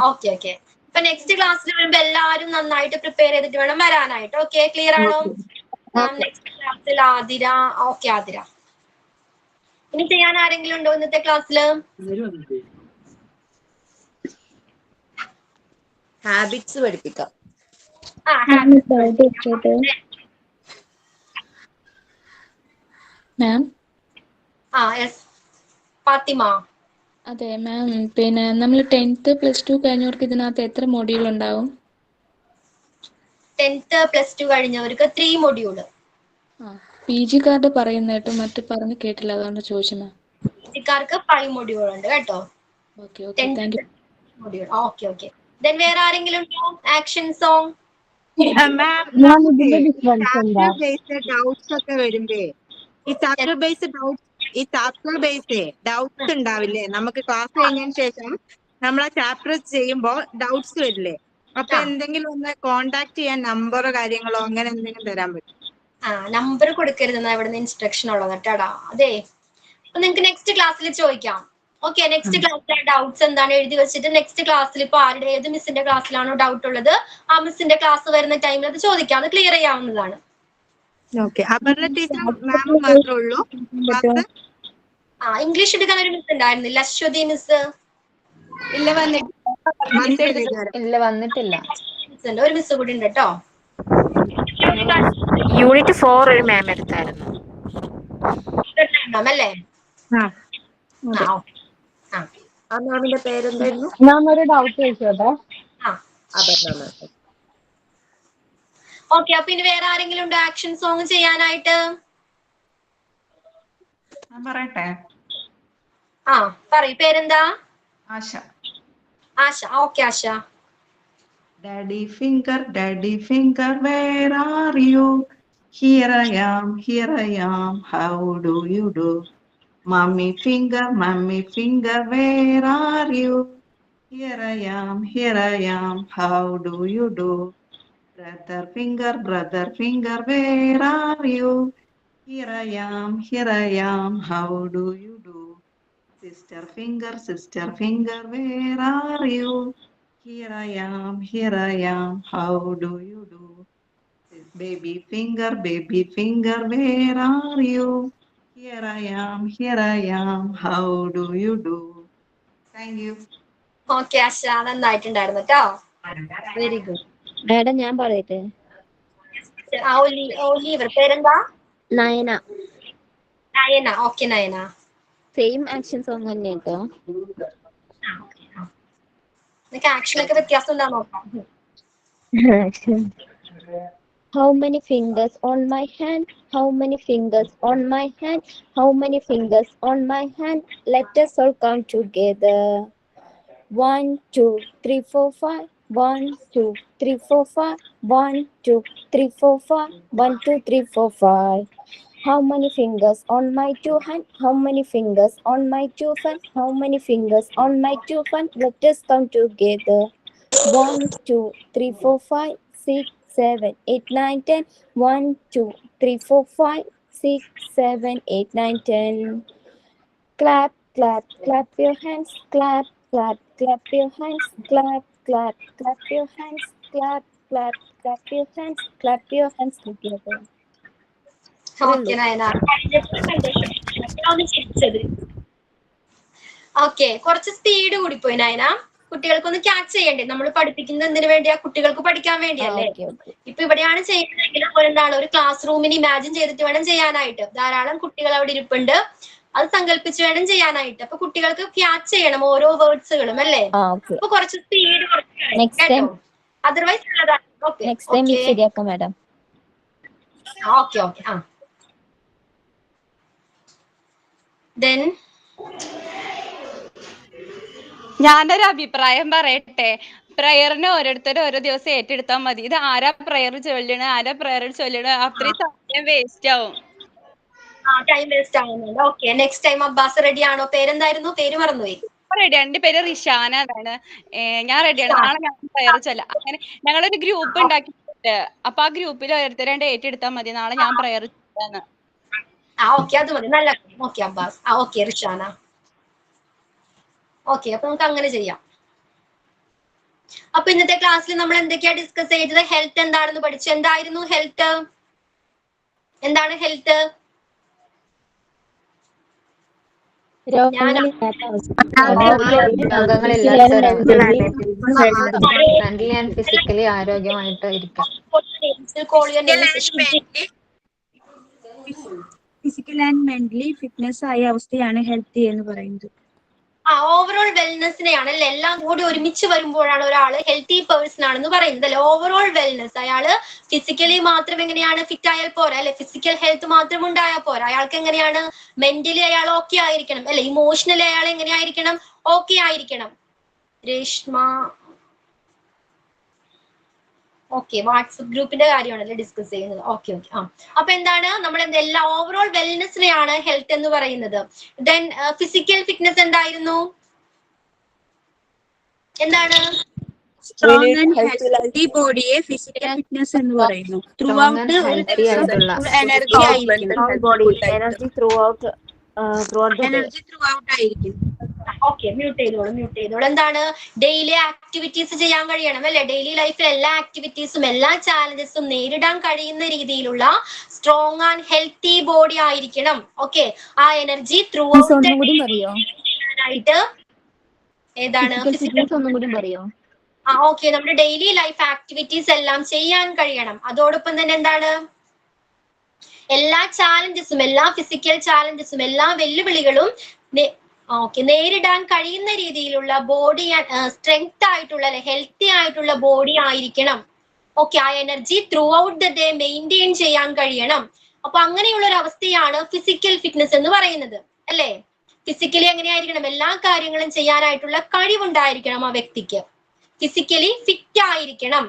ഓക്കെ ഓക്കെ, അപ്പൊ നെക്സ്റ്റ് ക്ലാസ്സിൽ വരുമ്പോ എല്ലാവരും നന്നായിട്ട് പ്രിപ്പയർ ചെയ്തിട്ട് വേണം വരാനായിട്ട്. ഓക്കെ, ക്ലിയർ ആണോ? നെക്സ്റ്റ് ക്ലാസ്സിൽ ആതിര. ഓക്കെ ആതിര, ഇനി ചെയ്യാൻ ആരെങ്കിലും ഉണ്ടോ ഇന്നത്തെ ക്ലാസ്സില്? ഹാബിറ്റ്സ് പഠിപ്പിക്കാം. മാം. യെസ് ഫാത്തിമ. അതെ മാം, പിന്നെ നമ്മൾ 10th +2 കഴിഞ്ഞവർക്ക് ഇതിനകത്ത് എത്ര മൊഡ്യൂൾ ഉണ്ടാവും? 10th +2 കഴിഞ്ഞവർക്ക് 3 module. PG കാർഡ് പറയുന്നതായിട്ട് മറ്റു പറഞ്ഞ് കേട്ടില്ല, അതുകൊണ്ട് ചോദിച്ചു മാം. PG-കാർക്ക് 5 മൊഡ്യൂൾ ഉണ്ട് കേട്ടോ. Okay okay, thank you. Module. Okay okay, then വേറെ ആരെങ്കിലും ഉണ്ടോ? Action song. ഡൗട്ട്സ് ഒക്കെ വരുമ്പേ ഈ ചാപ്റ്റർ ബേസ്ഡ് ഡൗട്ട്സ് ഉണ്ടാവില്ലേ? നമുക്ക് ക്ലാസ് കഴിഞ്ഞതിന് ശേഷം നമ്മൾ ആ ചാപ്റ്റർ ചെയ്യുമ്പോൾ ഡൗട്ട്സ് വരില്ലേ? അപ്പൊ എന്തെങ്കിലും ഒന്ന് കോണ്ടാക്ട് ചെയ്യാൻ നമ്പറോ കാര്യങ്ങളോ അങ്ങനെ എന്തെങ്കിലും തരാൻ പറ്റും? നമ്പർ കൊടുക്കരുതെന്നാ ഇവിടുന്ന് ഇൻസ്ട്രക്ഷൻ ഉള്ളത് കേട്ടാടാ. അതെ, അപ്പൊ നിങ്ങൾക്ക് നെക്സ്റ്റ് ക്ലാസ്സിൽ ചോദിക്കാം. ഓക്കെ, നെക്സ്റ്റ് ക്ലാസ്സിലെ ഡൗട്ട്സ് എന്താണ് എഴുതി വെച്ചിട്ട് നെക്സ്റ്റ് ക്ലാസ്സിൽ ഇപ്പൊ ആരുടെ ഏത് മിസ്സിന്റെ ക്ലാസ്സിലാണോ ഡൗട്ട് ഉള്ളത് ആ മിസ്സിന്റെ ക്ലാസ് വരുന്ന ടൈമിൽ അത് ചോദിക്കാം, അത് ക്ലിയർ ചെയ്യാവുന്നതാണ്. ഇംഗ്ലീഷ് എടുക്കാൻ ഒരു മിസ് ഉണ്ടായിരുന്നില്ല, അശ്വതി മിസ്. വന്നിട്ടില്ല. ഒരു മിസ് കൂടി ഉണ്ട് കേട്ടോ. യൂണിറ്റ് 4 ഒരു മാം എടുത്തായിരുന്നു അല്ലേ? ആ മാമിന്റെ പേരെന്തായിരുന്നു? മാം ഒരു ഡൗട്ട് ചോദിച്ചോട്ടെ? ഓക്കെ, അപ്പൊ ഇനി വേറെ ആരെങ്കിലും ഉണ്ടോ ആക്ഷൻ സോങ് ചെയ്യാനായിട്ട്? പറയട്ടെ. ആ പറയൂ, പേരെന്താ? Asha. Asha. Okay Asha. Daddy finger, where are you? Here I am, how do you do? Mommy finger, where are you? Here I am, how do you do? Brother finger, where are you? Here I am, how do you do? Sister finger, where are you? Here I am, how do you do? Baby finger, where are you? Here I am, how do you do? Thank you. Okay Asha, നന്നായിട്ടുണ്ടായിരുന്നു കേട്ടോ. Very good. മാഡം ഞാൻ പറയട്ടെ? ഒലീവർ. പേരെന്താ? Nayana. Nayana. Okay Nayana. Same action song തന്നെ കേട്ടോ. നിനക്ക് ആക്ഷനൊക്കെ വ്യത്യാസം ഉണ്ടാ നോക്കാം. How many fingers on my hand? How many fingers on my hand? How many fingers on my hand? Let us all count together. 1, 2, 3, 4, 5. 1, 2, 3, 4, 5. 1, 2, 3, 4, 5. 1, 2, 3, 4, 5. How many fingers on my two hands? How many fingers on my two hands? How many fingers on my two hands? Let us count together. 1, 2, 3, 4, 5, 6, 7, 8, 9, 10. 1, 2, 3, 4, 5, 6, 7, 8, 9, 10. Clap, clap, clap your hands. Clap, clap, clap your hands. Clap, clap, clap your hands. Clap, clap, clap your hands. Clap your hands together. Okay Nayana. Okay, കുറച്ച് സ്പീഡ് കൂടിപ്പോയി നയന. കുട്ടികൾക്കൊന്ന് ക്യാച്ച് ചെയ്യണ്ടേ? നമ്മൾ പഠിപ്പിക്കുന്നത് എന്തിനു വേണ്ടിയാ? കുട്ടികൾക്ക് പഠിക്കാൻ വേണ്ടിയല്ലേ. ഇപ്പൊ ഇവിടെയാണ് ചെയ്യുന്നതെങ്കിൽ എന്താണ്, ഒരു ക്ലാസ് റൂമിന് ഇമാജിൻ ചെയ്തിട്ട് വേണം ചെയ്യാനായിട്ട്. ധാരാളം കുട്ടികൾ അവിടെ ഇരിപ്പുണ്ട്, അത് സങ്കല്പിച്ച് വേണം ചെയ്യാനായിട്ട്. അപ്പൊ കുട്ടികൾക്ക് ക്യാച്ച് ചെയ്യണം ഓരോ വേർഡ്സുകളും അല്ലേ. അപ്പൊ കുറച്ച് സ്പീഡ് കേട്ടോ, അതർവൈസ് ശരിയാക്കാം മാഡം. Okay okay. ആ then ഞാനൊരു അഭിപ്രായം പറയട്ടെ. പ്രയറിന് ഓരോരുത്തരും ഓരോ ദിവസം ഏറ്റെടുത്താൽ മതി. ഇത് ആരാ പ്രയർ ചൊല്ലണ, അത്രയും സമയം വേസ്റ്റ് ആവും. ടൈം വേസ്റ്റ് ആവുന്നുണ്ട്. Okay, next time Abbas ready ആണോ? പേരെന്തായിരുന്നു? പേര് മറന്നുപോയി. റെഡിയാണ്. എന്റെ പേര് റിഷാന എന്നാണ്. ഞാൻ റെഡിയാണ്. നാളെ ഞാൻ പ്രയർ ചൊല്ലാം. അങ്ങനെ ഞങ്ങളൊരു ഗ്രൂപ്പ് ഉണ്ടാക്കിയിട്ടുണ്ട്. അപ്പൊ ആ ഗ്രൂപ്പിൽ ഓരോരുത്തരും ഏറ്റെടുത്താൽ മതി. നാളെ ഞാൻ പ്രയർ ചൊല്ലാന്ന്. ഓക്കെ, അത് മതി. നല്ല. Okay Abbas. Okay Rishana. Okay, അപ്പൊ നമുക്ക് അങ്ങനെ ചെയ്യാം. അപ്പൊ ഇന്നത്തെ ക്ലാസ്സിൽ നമ്മൾ എന്തൊക്കെയാ ഡിസ്കസ് ചെയ്തത്? ഹെൽത്ത് എന്താണെന്ന് പഠിച്ചു. എന്തായിരുന്നു ഹെൽത്ത്? എന്താണ് ഹെൽത്ത്? മെന്റലി ആൻഡ് ഫിസിക്കലി ആരോഗ്യമായിട്ട് ഇരിക്കാം. ഫിസിക്കൽ ആൻഡ് മെന്റലി ഫിറ്റ്നസ് ആയ അവസ്ഥയാണ് ഹെൽത്തി എന്ന് പറയുന്നത്. ഓവറോൾ വെൽനെസ്സിനെയാണ് അല്ലെ, എല്ലാം കൂടി ഒരുമിച്ച് വരുമ്പോഴാണ് ഒരാൾ ഹെൽത്തി പേഴ്സൺ ആണെന്ന് പറയുന്നത് അല്ലെ. ഓവറോൾ വെൽനെസ്, അയാള് ഫിസിക്കലി മാത്രം എങ്ങനെയാണ് ഫിറ്റ് ആയാൽ പോരാ അല്ലെ, ഫിസിക്കൽ ഹെൽത്ത് മാത്രം ഉണ്ടായാൽ പോരാ. അയാൾക്ക് എങ്ങനെയാണ് മെന്റലി അയാൾ ഓക്കെ ആയിരിക്കണം അല്ലെ, ഇമോഷണലി അയാൾ എങ്ങനെയായിരിക്കണം? ഓക്കെ ആയിരിക്കണം. രേഷ്മ. ഓക്കെ, വാട്സപ്പ് ഗ്രൂപ്പിന്റെ കാര്യമാണല്ലേ ഡിസ്കസ് ചെയ്യുന്നത്. Okay okay. അപ്പൊ എന്താണ് നമ്മൾ എല്ലാ ഓവറോൾ വെൽനെസ്സിനെയാണ് ഹെൽത്ത് എന്ന് പറയുന്നത്. ദെൻ ഫിസിക്കൽ ഫിറ്റ്നസ് എന്തായിരുന്നു? എന്താണ്? സ്ട്രോങ് ആൻഡ് ഹെൽത്തി ബോഡിയെ ഫിസിക്കൽ ഫിറ്റ്നസ് എന്ന് പറയുന്നു. ത്രൂ ഔട്ട് എനർജി ആയിരിക്കും. എനർജി ത്രൂ ഔട്ട് ആയിരിക്കും. ഓക്കെ, മ്യൂട്ട് ചെയ്തോളൂ. എന്താണ്? ഡെയിലി ആക്ടിവിറ്റീസ് ചെയ്യാൻ കഴിയണം അല്ലെ. ഡെയിലി ലൈഫിൽ എല്ലാ ആക്ടിവിറ്റീസും എല്ലാ ചാലഞ്ചസും നേരിടാൻ കഴിയുന്ന രീതിയിലുള്ള സ്ട്രോങ് ആൻഡ് ഹെൽത്തി ബോഡി ആയിരിക്കണം. ഓക്കെ, ആ എനർജി ത്രൂ ഔട്ട് ആയിട്ട് ഏതാണ്? ഓക്കെ, നമ്മുടെ ഡെയിലി ലൈഫ് ആക്ടിവിറ്റീസ് എല്ലാം ചെയ്യാൻ കഴിയണം. അതോടൊപ്പം തന്നെ എന്താണ്? എല്ലാ ചാലഞ്ചസും, എല്ലാ ഫിസിക്കൽ ചാലഞ്ചസും, എല്ലാ വെല്ലുവിളികളും നേരിടാൻ കഴിയുന്ന രീതിയിലുള്ള ബോഡി, സ്ട്രെങ്ത് ആയിട്ടുള്ള ഹെൽത്തി ആയിട്ടുള്ള ബോഡി ആയിരിക്കണം. ഓക്കെ, ആ energy throughout the day maintain ചെയ്യാൻ കഴിയണം. അപ്പൊ അങ്ങനെയുള്ള ഒരു അവസ്ഥയാണ് ഫിസിക്കൽ ഫിറ്റ്നസ് എന്ന് പറയുന്നത് അല്ലേ. ഫിസിക്കലി എങ്ങനെയായിരിക്കണം? എല്ലാ കാര്യങ്ങളും ചെയ്യാനായിട്ടുള്ള കഴിവുണ്ടായിരിക്കണം ആ വ്യക്തിക്ക്. ഫിസിക്കലി ഫിറ്റ് ആയിരിക്കണം.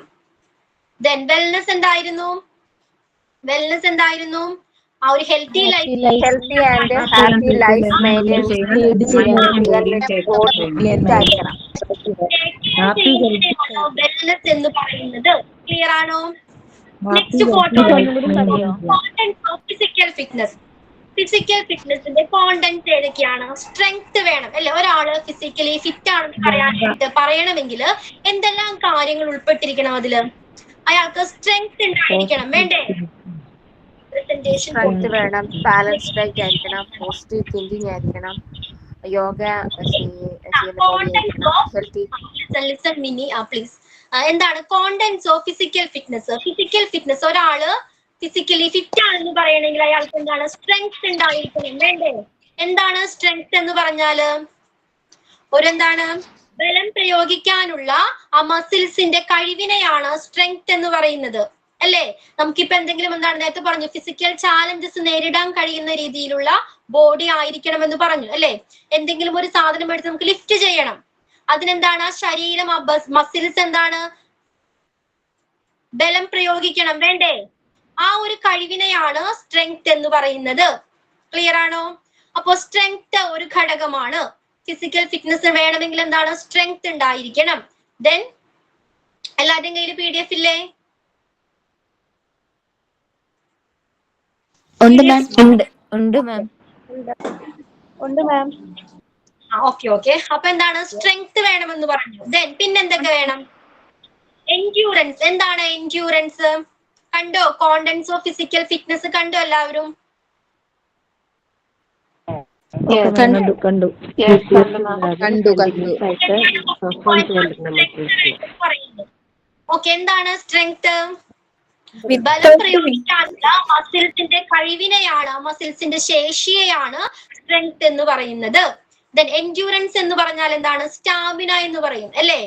ദെൻ വെൽനെസ് എന്തായിരുന്നു? വെൽനെസ് എന്തായിരുന്നു? ആ ഒരു healthy life healthy and happy life maintains wellness എന്ന് പറയുന്നത്. ക്ലിയർ ആണോ? Next photo. Physical fitness. Physical ഫിറ്റ്നസിന്റെ കോണ്ടന്റ് ഏതൊക്കെയാണ്? സ്ട്രെങ്ത് വേണം അല്ലെ? ഒരാള് ഫിസിക്കലി ഫിറ്റ് ആണെന്ന് പറയണമെങ്കിൽ എന്തെല്ലാം കാര്യങ്ങൾ ഉൾപ്പെട്ടിരിക്കണം അതില്? അയാൾക്ക് സ്ട്രെങ്ത് ഉണ്ടായിരിക്കണം. വേണ്ടേ? strength വേണം, ബാലൻസ്ഡ് ഡയറ്റ് ആയിരിക്കണം, പോസിറ്റീവ് തിങ്കിങ് ആയിരിക്കണം, യോഗ ലിസൺ മിനി പ്ലീസ്. എന്താണ് contents of physical fitness? Physical fitness, ഒരാള് ഫിസിക്കലി ഫിറ്റ് ആണെന്ന് പറയണമെങ്കിൽ അയാൾക്ക് എന്താണ്? സ്ട്രെങ്ത് ഉണ്ടായിരിക്കണം. വേണ്ടേ? എന്താണ് സ്ട്രെങ്ത് എന്ന് പറഞ്ഞാല്? എന്താണ്? ബലം പ്രയോഗിക്കാനുള്ള ആ മസിൽസിന്റെ കഴിവിനെയാണ് സ്ട്രെങ്ത് എന്ന് പറയുന്നത് അല്ലേ? നമുക്കിപ്പോ എന്തെങ്കിലും എന്താണ് നേരത്തെ പറഞ്ഞു, ഫിസിക്കൽ ചാലഞ്ചസ് നേരിടാൻ കഴിയുന്ന രീതിയിലുള്ള ബോഡി ആയിരിക്കണം എന്ന് പറഞ്ഞു അല്ലേ? എന്തെങ്കിലും ഒരു സാധനം എടുത്ത് നമുക്ക് ലിഫ്റ്റ് ചെയ്യണം, അതിനെന്താണ്? ശരീരം, മസിൽസ് എന്താണ്? ബലം പ്രയോഗിക്കണം. വേണ്ടേ? ആ ഒരു കഴിവിനെയാണ് സ്ട്രെങ്ത് എന്ന് പറയുന്നത്. ക്ലിയർ ആണോ? അപ്പോ സ്ട്രെങ്ത് ഒരു ഘടകമാണ്. ഫിസിക്കൽ ഫിറ്റ്നസ് വേണമെങ്കിൽ എന്താണ്? സ്ട്രെങ്ത് ഉണ്ടായിരിക്കണം. ദെൻ എല്ലാവരുടെയും കയ്യിൽ PDF ഇല്ലേ? ഉണ്ട് മാം. ഓക്കെ. അപ്പൊ എന്താണ്? സ്ട്രെങ്ത് വേണമെന്ന് പറഞ്ഞു. ദെൻ പിന്നെന്തൊക്കെ വേണം? എൻഡ്യൂറൻസ്. എന്താണ് എൻഡ്യൂറൻസ്? കണ്ടോ? കോണ്ടന്റ്സ് ഓഫ് ഫിസിക്കൽ ഫിറ്റ്നസ് കണ്ടോ എല്ലാവരും? കണ്ടു. ഓക്കെ. എന്താണ് സ്ട്രെങ്ത്? ബലം പ്രയോഗിക്കാനുള്ള മസിൽസിന്റെ കഴിവിനെയാണ്, മസിൽസിന്റെ ശേഷിയെയാണ് സ്ട്രെങ്ത് എന്ന് പറയുന്നത്. ദെൻ എൻഡ്യൂറൻസ് എന്ന് പറഞ്ഞാൽ എന്താണ്? സ്റ്റാമിന എന്ന് പറയും അല്ലേ?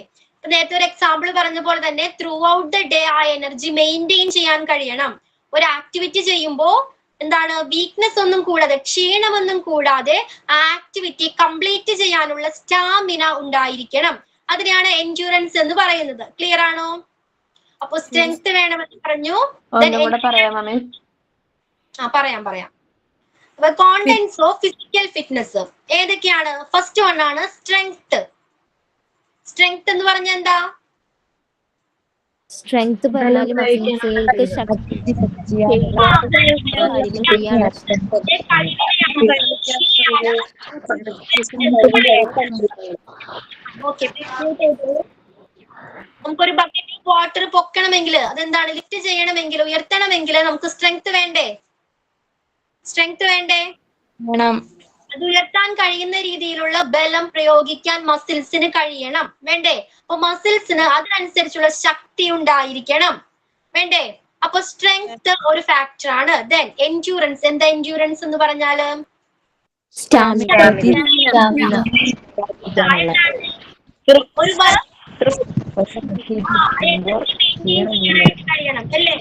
നേരത്തെ ഒരു എക്സാമ്പിൾ പറഞ്ഞ പോലെ തന്നെ ത്രൂ ഔട്ട് ദ ഡേ ആ എനർജി മെയിൻറ്റെയിൻ ചെയ്യാൻ കഴിയണം. ഒരു ആക്ടിവിറ്റി ചെയ്യുമ്പോൾ എന്താണ്? വീക്ക്നെസ് ഒന്നും കൂടാതെ, ക്ഷീണമൊന്നും കൂടാതെ ആ ആക്ടിവിറ്റി കംപ്ലീറ്റ് ചെയ്യാനുള്ള സ്റ്റാമിന ഉണ്ടായിരിക്കണം. അതിനെയാണ് എൻഡ്യൂറൻസ് എന്ന് പറയുന്നത്. ക്ലിയർ ആണോ? അപ്പൊ സ്ട്രെങ്ത് വേണമെന്ന് പറഞ്ഞു. പറയാം. അപ്പൊ കോണ്ടന്റ്സ് ഓഫ് ഫിസിക്കൽ ഫിറ്റ്നസ് ഏതൊക്കെയാണ്? ഫസ്റ്റ് വൺ ആണ് സ്ട്രെങ്ത്. സ്ട്രെങ്ത് എന്ന് പറഞ്ഞാൽ എന്താ? സ്ട്രെങ്ത് പറഞ്ഞാൽ മസിൽസുകൾക്ക് ശക്തി നമുക്കൊരു ബക്കറ്റ് വാട്ടർ പൊക്കണമെങ്കിൽ, അതെന്താണ്? ലിഫ്റ്റ് ചെയ്യണമെങ്കിൽ, ഉയർത്തണമെങ്കിൽ നമുക്ക് സ്ട്രെങ്ത് വേണ്ടേ? അത് ഉയർത്താൻ കഴിയുന്ന രീതിയിലുള്ള ബലം പ്രയോഗിക്കാൻ മസിൽസിന് കഴിയണം. വേണ്ടേ? അപ്പൊ മസിൽസിന് അതിനനുസരിച്ചുള്ള ശക്തി ഉണ്ടായിരിക്കണം. വേണ്ടേ? അപ്പൊ സ്ട്രെങ്ത് ഒരു ഫാക്ടർ ആണ്. Then endurance. എന്താ എൻഡ്യൂറൻസ് എന്ന് പറഞ്ഞാല്? ഒരു കഴിയണം അല്ലേ?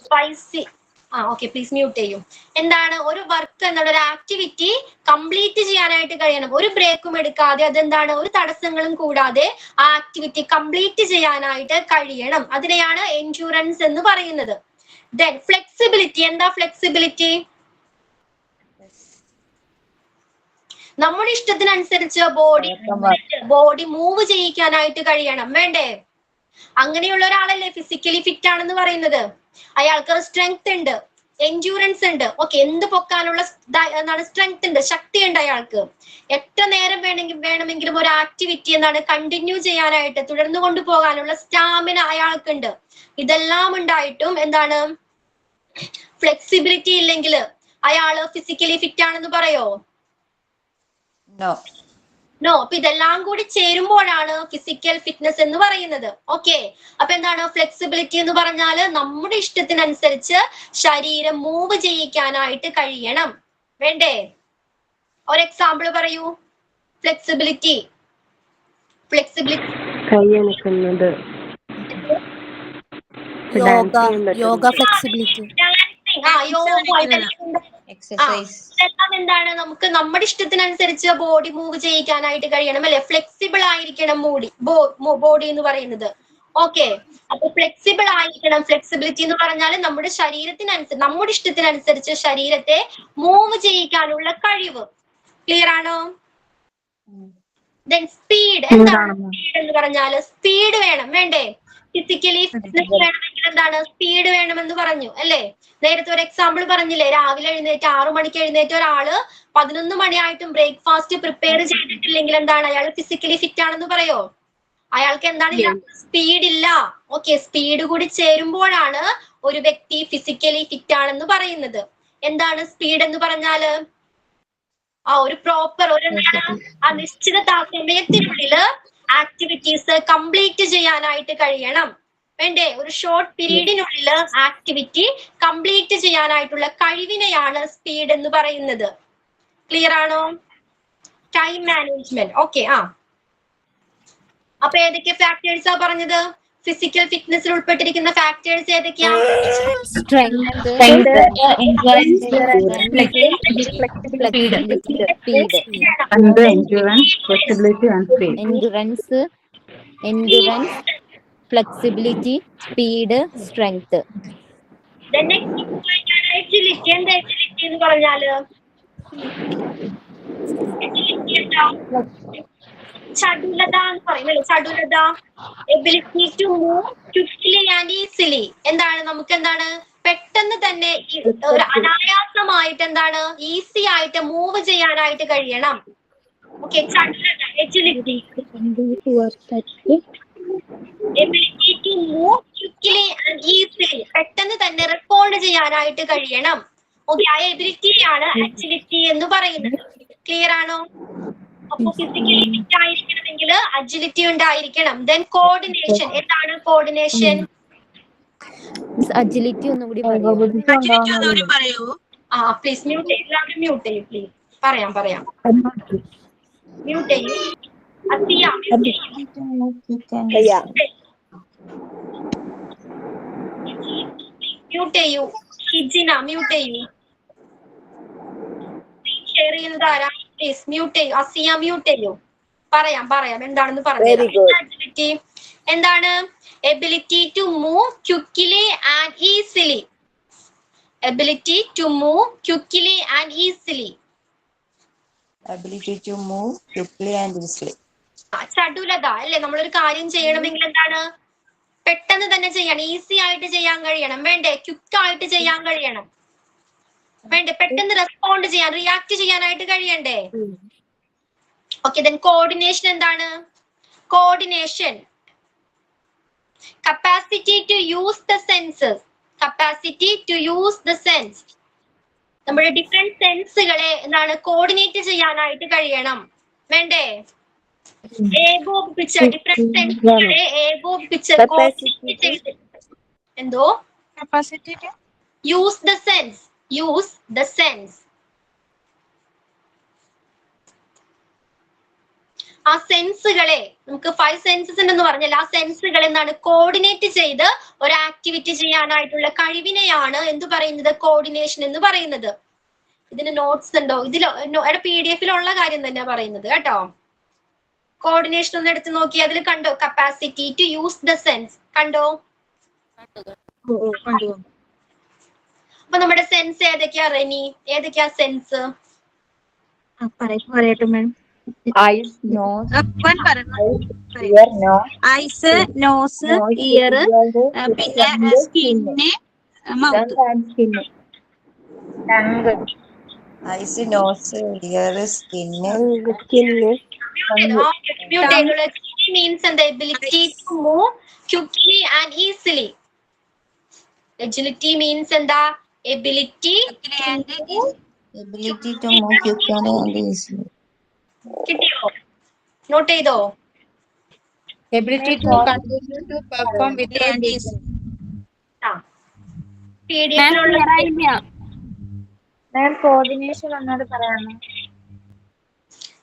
സ്പൈസി. പ്ലീസ് മ്യൂട്ട് ചെയ്യും. എന്താണ്? ഒരു വർക്ക് എന്നുള്ള ഒരു ആക്ടിവിറ്റി കംപ്ലീറ്റ് ചെയ്യാനായിട്ട് കഴിയണം. ഒരു ബ്രേക്കും എടുക്കാതെ, അതെന്താണ്? ഒരു തടസ്സങ്ങളും കൂടാതെ ആ ആക്ടിവിറ്റി കംപ്ലീറ്റ് ചെയ്യാനായിട്ട് കഴിയണം. അതിനെയാണ് എൻഡ്യൂറൻസ് എന്ന് പറയുന്നത്. Then flexibility. എന്താ ഫ്ലെക്സിബിലിറ്റി? നമ്മുടെ ഇഷ്ടത്തിനനുസരിച്ച് ബോഡി മൂവ് ചെയ്യിക്കാനായിട്ട് കഴിയണം. വേണ്ടേ? അങ്ങനെയുള്ള ഒരാളല്ലേ ഫിസിക്കലി ഫിറ്റ് ആണെന്ന് പറയുന്നത്. അയാൾക്ക് സ്ട്രെങ്ത് ഉണ്ട്, എൻഡ്യൂറൻസ് ഉണ്ട്. ഓക്കെ, എന്ത് പൊക്കാനുള്ള എന്താണ്? സ്ട്രെങ്ത് ഉണ്ട്, ശക്തി ഉണ്ട് അയാൾക്ക്. എത്ര നേരം വേണമെങ്കിലും ഒരു ആക്ടിവിറ്റി എന്താണ്? കണ്ടിന്യൂ ചെയ്യാനായിട്ട്, തുടർന്നു കൊണ്ടുപോകാനുള്ള സ്റ്റാമിന അയാൾക്കുണ്ട്. ഇതെല്ലാം ഉണ്ടായിട്ടും എന്താണ്? ഫ്ലെക്സിബിലിറ്റി ഇല്ലെങ്കിൽ അയാള് ഫിസിക്കലി ഫിറ്റ് ആണെന്ന് പറയോ? നോ. അപ്പൊ ഇതെല്ലാം കൂടി ചേരുമ്പോഴാണ് ഫിസിക്കൽ ഫിറ്റ്നസ് എന്ന് പറയുന്നത്. ഓക്കെ, അപ്പൊ എന്താണ് ഫ്ലെക്സിബിലിറ്റി എന്ന് പറഞ്ഞാല്? നമ്മുടെ ഇഷ്ടത്തിനനുസരിച്ച് ശരീരം മൂവ് ചെയ്യിക്കാനായിട്ട് കഴിയണം. വേണ്ടേ? ഒരു എക്സാമ്പിൾ പറയൂ. ഫ്ലെക്സിബിലിറ്റി. യോഗ ഫ്ലെക്സിബിലിറ്റി. എല്ലാം എന്താണ്, നമുക്ക് നമ്മുടെ ഇഷ്ടത്തിനനുസരിച്ച് ബോഡി മൂവ് ചെയ്യിക്കാനായിട്ട് കഴിയണം അല്ലെ. ഫ്ലെക്സിബിൾ ആയിരിക്കണം ബോഡി എന്ന് പറയുന്നത്. ഓക്കെ, അപ്പൊ ഫ്ലെക്സിബിൾ ആയിരിക്കണം. ഫ്ലെക്സിബിലിറ്റി എന്ന് പറഞ്ഞാൽ നമ്മുടെ ശരീരത്തിനനുസരിച്ച്, നമ്മുടെ ഇഷ്ടത്തിനനുസരിച്ച് ശരീരത്തെ മൂവ് ചെയ്യിക്കാനുള്ള കഴിവ്. ക്ലിയർ ആണോ? Then speed. എന്താണ് സ്പീഡ് എന്ന് പറഞ്ഞാൽ? സ്പീഡ് വേണം, വേണ്ടേ? ഫിസിക്കലി ഫിറ്റ്നസ് വേണമെങ്കിൽ എന്താണ്, സ്പീഡ് വേണമെന്ന് പറഞ്ഞു അല്ലേ. നേരത്തെ ഒരു എക്സാമ്പിൾ പറഞ്ഞില്ലേ, രാവിലെ എഴുന്നേറ്റ് 6 മണിക്ക് എഴുന്നേറ്റ് ഒരാള് 11 മണിയായിട്ടും ബ്രേക്ക്ഫാസ്റ്റ് പ്രിപ്പയർ ചെയ്തിട്ടില്ലെങ്കിൽ എന്താണ്, അയാൾ ഫിസിക്കലി ഫിറ്റ് ആണെന്ന് പറയോ? അയാൾക്ക് എന്താണ്, സ്പീഡ് ഇല്ല. ഓക്കെ, സ്പീഡ് കൂടി ചേരുമ്പോഴാണ് ഒരു വ്യക്തി ഫിസിക്കലി ഫിറ്റ് ആണെന്ന് പറയുന്നത്. എന്താണ് സ്പീഡ് എന്ന് പറഞ്ഞാല്? ഒരു പ്രോപ്പർ ഒരു നിശ്ചിത സമയത്തിനുള്ളിൽ ആക്ടിവിറ്റീസ് കംപ്ലീറ്റ് ചെയ്യാനായിട്ട് കഴിയണം, വേണ്ടേ? ഒരു ഷോർട്ട് പീരീഡിനുള്ളിൽ ആക്ടിവിറ്റി കംപ്ലീറ്റ് ചെയ്യാനായിട്ടുള്ള കഴിവിനെയാണ് സ്പീഡ് എന്ന് പറയുന്നത്. ക്ലിയർ ആണോ? Time management. ഓക്കെ, അപ്പൊ ഏതൊക്കെ ഫാക്ടേഴ്സാ പറഞ്ഞത്? ഫിസിക്കൽ ഫിറ്റ്നസിൽ ഉൾപ്പെട്ടിരിക്കുന്ന ഫാക്ടേഴ്സ് ഏതൊക്കെയാണ്? Flexibility, speed, strength. എജിലിറ്റി. എന്താ എജിലിറ്റി എന്ന് പറഞ്ഞാല്? ചടുലത എന്ന് പറയും അല്ലെ. ചടുലത, ability to move quickly and easily. എന്താണ്, നമുക്ക് എന്താണ് പെട്ടെന്ന് തന്നെ ഒരു അനായാസമായിട്ട് എന്താണ് ഈസി ആയിട്ട് മൂവ് ചെയ്യാനായിട്ട് കഴിയണം. ഓക്കെ, ചടുലത, agility. Ability to move quickly and easily, പെട്ടെന്ന് തന്നെ റെസ്പോണ്ട് ചെയ്യാനായിട്ട് കഴിയണം. ഓക്കെ, ആ എബിലിറ്റിയാണ് അജിലിറ്റി എന്ന് പറയുന്നത്. ക്ലിയർ ആണോ? അപ്പൊ ഫിസിക്കലി ഫിറ്റ് ആയിരിക്കണമെങ്കിൽ അജിലിറ്റി ഉണ്ടായിരിക്കണം. Then coordination. എന്താണ് കോർഡിനേഷൻ? അജിലിറ്റി ഒന്നുകൂടി പറയൂ. പ്ലീസ് മ്യൂട്ട് ചെയ്യും, എല്ലാവരും മ്യൂട്ട് ചെയ്യും പ്ലീസ്. പറയാം മ്യൂട്ട് ചെയ്യും. മ്യൂട്ട് ചെയ്യൂ. ഹിജിന മ്യൂട്ട് ചെയ്യൂ. ഷെയർ ചെയ്യുന്നത് ആരാ? പ്ലീസ് മ്യൂട്ട് ചെയ്യൂ. അസിയ മ്യൂട്ട് ചെയ്യൂ. പറയാം എന്താണെന്ന് പറഞ്ഞു. അജിലിറ്റി എന്താണ്? Ability to move quickly and easily. Ability to move quickly and easily. Ability to move quickly and easily. ചടുലത അല്ലെ. നമ്മളൊരു കാര്യം ചെയ്യണമെങ്കിൽ എന്താണ്, പെട്ടെന്ന് തന്നെ ചെയ്യണം, ഈസി ആയിട്ട് ചെയ്യാൻ കഴിയണം, വേണ്ടേ? ക്വിക്ക് ആയിട്ട് ചെയ്യാൻ കഴിയണം, വേണ്ടേ? പെട്ടെന്ന് റെസ്പോണ്ട് ചെയ്യാൻ, റിയാക്ട് ചെയ്യാനായിട്ട് കഴിയണ്ടേ? ഓക്കെ, ദെൻ കോർഡിനേഷൻ എന്താണ്? Coordination capacity to use the senses. Capacity to use the sense. നമ്മുടെ ഡിഫറെന്റ് സെൻസുകളെ എന്താണ് കോർഡിനേറ്റ് ചെയ്യാനായിട്ട് കഴിയണം, വേണ്ടേ? ഏകോപിപ്പിച്ച് ഡിഫറെന്റ് സെൻസുകളെ ഏകോപിപ്പിച്ച് എന്തോ കപ്പാസിറ്റി യൂസ് ദ സെൻസ്. ആ സെൻസുകളെ, നമുക്ക് 5 സെൻസസ് ഉണ്ടെന്ന് പറഞ്ഞാൽ ആ സെൻസുകൾ എന്താണ് കോർഡിനേറ്റ് ചെയ്ത് ഒരു ആക്ടിവിറ്റി ചെയ്യാനായിട്ടുള്ള കഴിവിനെയാണ് എന്ത് പറയുന്നത്? കോർഡിനേഷൻ എന്ന് പറയുന്നത്. ഇതിന് നോട്ട്സ് ഉണ്ടോ? PDF ഉള്ള കാര്യം തന്നെ പറയുന്നത് കേട്ടോ. കോർഡിനേഷൻ ഒന്ന് എടുത്ത് നോക്കി, അതിൽ കണ്ടോ? Capacity to use the sense കണ്ടോ? അപ്പൊ നമ്മുടെ സെൻസ് ഏതൊക്കെയാ റെനി? ഏതൊക്കെയാ സെൻസ്? പറയട്ടെ മാം. ഐസ്, നോസ്, ഇയർ, പിന്നെ skin, mouth. Eyes, nose, ear, skin. Means and the ability to move quickly and easily. Agility means and the ability to move quickly and easily. Note ചെയ്തോ? Ability to continue to perform without ease. Coordination ഒന്നത് പറയാമോ?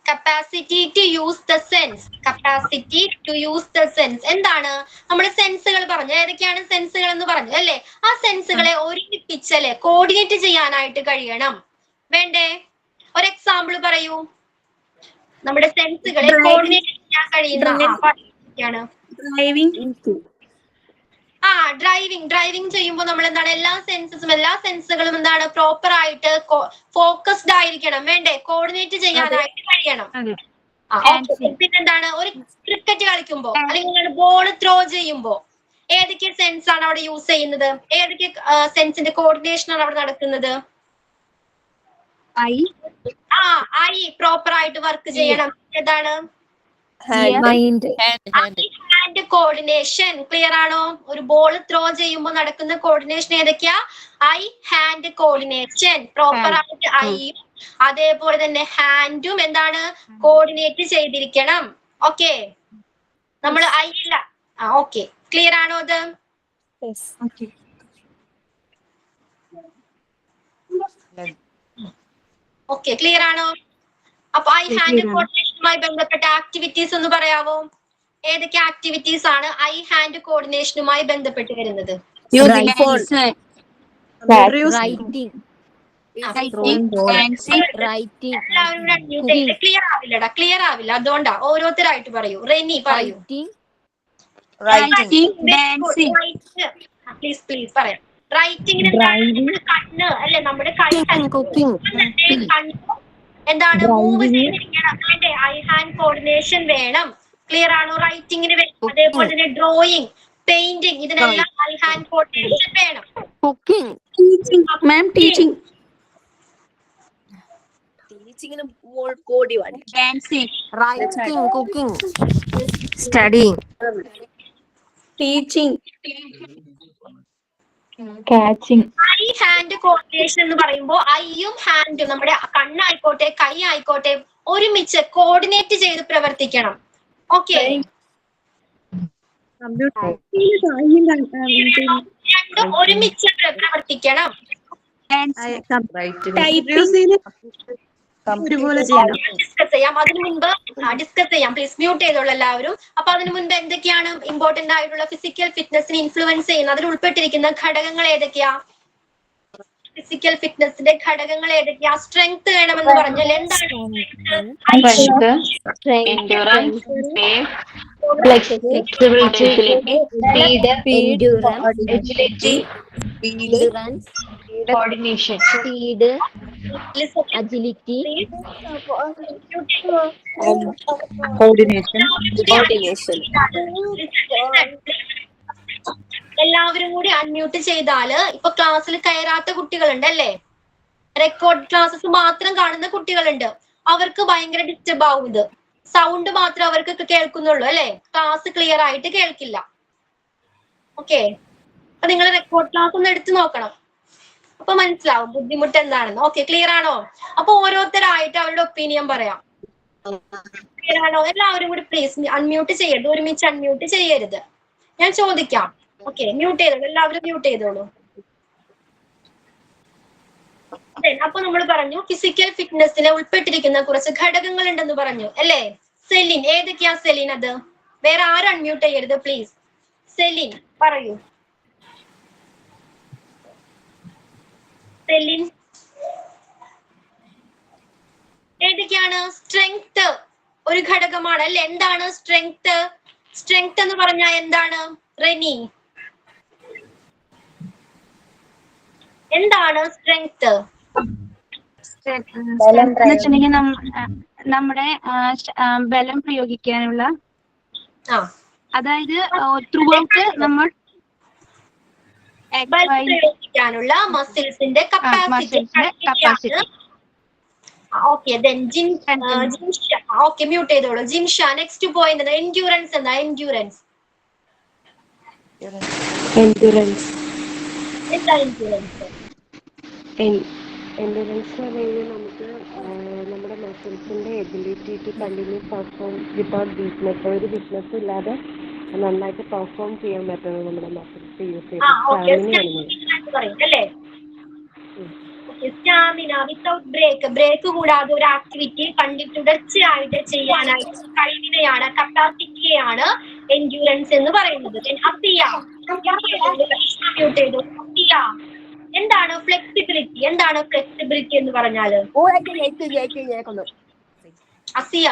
Capacity to use the sense. Capacity to use the sense എന്താണ്? നമ്മുടെ സെൻസുകൾ പറഞ്ഞു. ഏതൊക്കെയാണ് സെൻസുകൾ എന്ന് പറഞ്ഞു അല്ലേ? ആ സെൻസുകളെ ഒരുമിപ്പിച്ച് അല്ലെ കോർഡിനേറ്റ് ചെയ്യാനായിട്ട് കഴിയണം. വേണ്ടേ? ഒരു എക്സാമ്പിൾ പറയൂ. നമ്മുടെ സെൻസുകളെ കോർഡിനേറ്റ് ചെയ്യാൻ കഴിയുന്ന ഡ്രൈവിംഗ് ചെയ്യുമ്പോൾ നമ്മൾ എന്താണ് എല്ലാ സെൻസുകളും എന്താണ് പ്രോപ്പർ ആയിട്ട് ഫോക്കസ്ഡ് ആയിരിക്കണം. വേണ്ടേ? കോർഡിനേറ്റ് ചെയ്യാനായിട്ട് കഴിയണം. പിന്നെന്താണ്? ഒരു ക്രിക്കറ്റ് കളിക്കുമ്പോ അല്ലെങ്കിൽ ബോൾ ത്രോ ചെയ്യുമ്പോ ഏതൊക്കെ സെൻസ് ആണ് അവിടെ യൂസ് ചെയ്യുന്നത്? ഏതൊക്കെ സെൻസിന്റെ കോർഡിനേഷൻ ആണ് അവിടെ നടക്കുന്നത്? ഐ പ്രോപ്പർ ആയിട്ട് വർക്ക് ചെയ്യണം. ഏതാണ്? Hand coordination. ക്ലിയർ ആണോ? ഒരു ബോൾ ത്രോ ചെയ്യുമ്പോൾ നടക്കുന്ന കോർഡിനേഷൻ ഏതൊക്കെയാ? I hand coordination. പ്രോപ്പർ ആയിട്ട് ഐയും അതേപോലെ തന്നെ ഹാൻഡും എന്താണ് കോർഡിനേറ്റ് ചെയ്തിരിക്കണം. ഓക്കെ, നമ്മൾ ഐ ഇല്ല. ഓക്കെ, ക്ലിയർ ആണോ അത്? ഓക്കെ, ക്ലിയർ ആണോ? അപ്പൊ ഐ ഹാൻഡ് കോർഡിനേഷനുമായി ബന്ധപ്പെട്ട ആക്ടിവിറ്റീസ് ഒന്ന് പറയാവോ? ഏതൊക്കെ ആക്ടിവിറ്റീസ് ആണ് ഐ ഹാൻഡ് കോർഡിനേഷനുമായി ബന്ധപ്പെട്ട് വരുന്നത്? ക്ലിയർ ആവില്ല, അതുകൊണ്ടാ. ഓരോരുത്തരായിട്ട് പറയൂ. റെനി പറയൂ. പ്ലീസ് പറയാം. റൈറ്റിംഗിന് കണ്ണ് അല്ലെ? നമ്മുടെ എന്താണ് മൂവ് ചെയ്തിരിക്കണം. അതിന്റെ ഐ ഹാൻഡ് കോർഡിനേഷൻ വേണം. ക്ലിയർ ആണോ? റൈറ്റിംഗിന് വേണം. അതേപോലെ തന്നെ ഡ്രോയിങ്, പെയിന്റിംഗ്, ഇതിനെല്ലാം ഐ ഹാൻഡ് കോർഡിനേഷൻ വേണം. ഐ ഹാൻഡ് കോർഡിനേഷൻ എന്ന് പറയുമ്പോൾ ഐയും ഹാൻഡും നമ്മുടെ കണ്ണായിക്കോട്ടെ കൈ ആയിക്കോട്ടെ ഒരുമിച്ച് കോർഡിനേറ്റ് ചെയ്ത് പ്രവർത്തിക്കണം. ഓക്കെ, രണ്ടും ഒരുമിച്ച് പ്രവർത്തിക്കണം. ഡിസ്കസ് ചെയ്യാം. അതിനു മുൻപ് ഡിസ്കസ് ചെയ്യാം. പ്ലീസ് മ്യൂട്ട് ചെയ്തോളൂ എല്ലാവരും. അപ്പൊ അതിനു മുൻപ് എന്തൊക്കെയാണ് ഇമ്പോർട്ടന്റ് ആയിട്ടുള്ള ഫിസിക്കൽ ഫിറ്റ്നസിനെ ഇൻഫ്ലുവൻസ് ചെയ്യുന്ന അതിൽ ഉൾപ്പെട്ടിരിക്കുന്ന ഘടകങ്ങൾ ഏതൊക്കെയാ? ഫിസിക്കൽ ഫിറ്റ്നസിന്റെ ഘടകങ്ങൾ ഏതൊക്കെയാ? സ്ട്രെങ്ത് വേണമെന്ന് പറഞ്ഞാൽ എന്താണ്? കോർഡിനേഷൻ, സ്പീഡ്, അജിലിറ്റി, എല്ലാവരും കൂടി അൺമ്യൂട്ട് ചെയ്താല് ഇപ്പൊ ക്ലാസ്സിൽ കയറാത്ത കുട്ടികളുണ്ട് അല്ലേ? റെക്കോർഡ് ക്ലാസ്സസ് മാത്രം കാണുന്ന കുട്ടികളുണ്ട്. അവർക്ക് ഭയങ്കര ഡിസ്റ്റർബ് ആവും. ഇത് സൗണ്ട് മാത്രം അവർക്ക് കേൾക്കുന്നുള്ളൂ അല്ലെ? ക്ലാസ് ക്ലിയർ ആയിട്ട് കേൾക്കില്ല. ഓക്കെ, അപ്പൊ നിങ്ങൾ റെക്കോർഡ് ക്ലാസ് ഒന്ന് എടുത്തു നോക്കണം. അപ്പൊ മനസ്സിലാവും ബുദ്ധിമുട്ട് എന്താണെന്ന്. ഓക്കെ, ക്ലിയർ ആണോ? അപ്പൊ ഓരോരുത്തരായിട്ട് അവരുടെ ഒപ്പീനിയൻ പറയാം. ക്ലിയർ ആണോ? എല്ലാവരും കൂടി പ്ലീസ് അൺമ്യൂട്ട് ചെയ്യരുത്. ഒരുമിച്ച് അൺമ്യൂട്ട് ചെയ്യരുത്. ഞാൻ ചോദിക്കാം. ഓക്കെ, മ്യൂട്ട് ചെയ്തോളൂ. എല്ലാവരും മ്യൂട്ട് ചെയ്തോളൂ. അപ്പൊ നമ്മൾ പറഞ്ഞു ഫിസിക്കൽ ഫിറ്റ്നസിലെ ഉൾപ്പെട്ടിരിക്കുന്ന കുറച്ച് ഘടകങ്ങൾ ഉണ്ടെന്ന് പറഞ്ഞു അല്ലേ? സെലിൻ, ഏതൊക്കെയാ സെലിൻ? അത് വേറെ ആരും അൺമ്യൂട്ട് ചെയ്യരുത് പ്ലീസ്. സെലിൻ പറയൂ. സെലിൻ, ഏതൊക്കെയാണ്? സ്ട്രെങ്ത് ഒരു ഘടകമാണ് അല്ലെ? എന്താണ് സ്ട്രെങ്ത്? സ്ട്രെങ്ത് എന്ന് പറഞ്ഞാൽ എന്താണ്? റെനി, എന്താണ് സ്ട്രെങ്ത്? നമ്മുടെ ബലം പ്രയോഗിക്കാനുള്ള, അതായത് ത്രൂ ഔട്ട് നമ്മൾ പ്രയോഗിക്കാനുള്ള മസിൽസിന്റെ കപ്പാസിറ്റി. ഓക്കെ, ഓക്കെ, മ്യൂട്ട് ചെയ്തോളൂ. Jinsha, next point endurance. എന്താ എൻഡ്യൂറൻസ്? എന്താ എൻഡ്യൂറൻസ്? എൻഡുറൻസ് എന്ന് പറഞ്ഞാൽ നമുക്ക് നമ്മുടെ മസിൽസിന്റെ ability to continue perform without weakness, ഒരു വീക്ക്നെസ് ഇല്ലാതെ നന്നായിട്ട് പെർഫോം ചെയ്യാൻ പറ്റുന്നത് നമ്മുടെ മസിൽസ് യൂസ് ചെയ്ത്. സ്റ്റാമിന വിത്തൗട്ട് ബ്രേക്ക് കൂടാതെ ഒരു ആക്ടിവിറ്റി തുടർച്ചയായിട്ട് ചെയ്യാനായിട്ട് കഴിവിനെയാണ്, കപ്പാസിറ്റിയെയാണ് എൻഡ്യൂറൻസ് എന്ന് പറയുന്നത്. എന്താണ് ഫ്ലെക്സിബിലിറ്റി? എന്താണ് ഫ്ലെക്സിബിലിറ്റി എന്ന് പറഞ്ഞാല്? അസിയ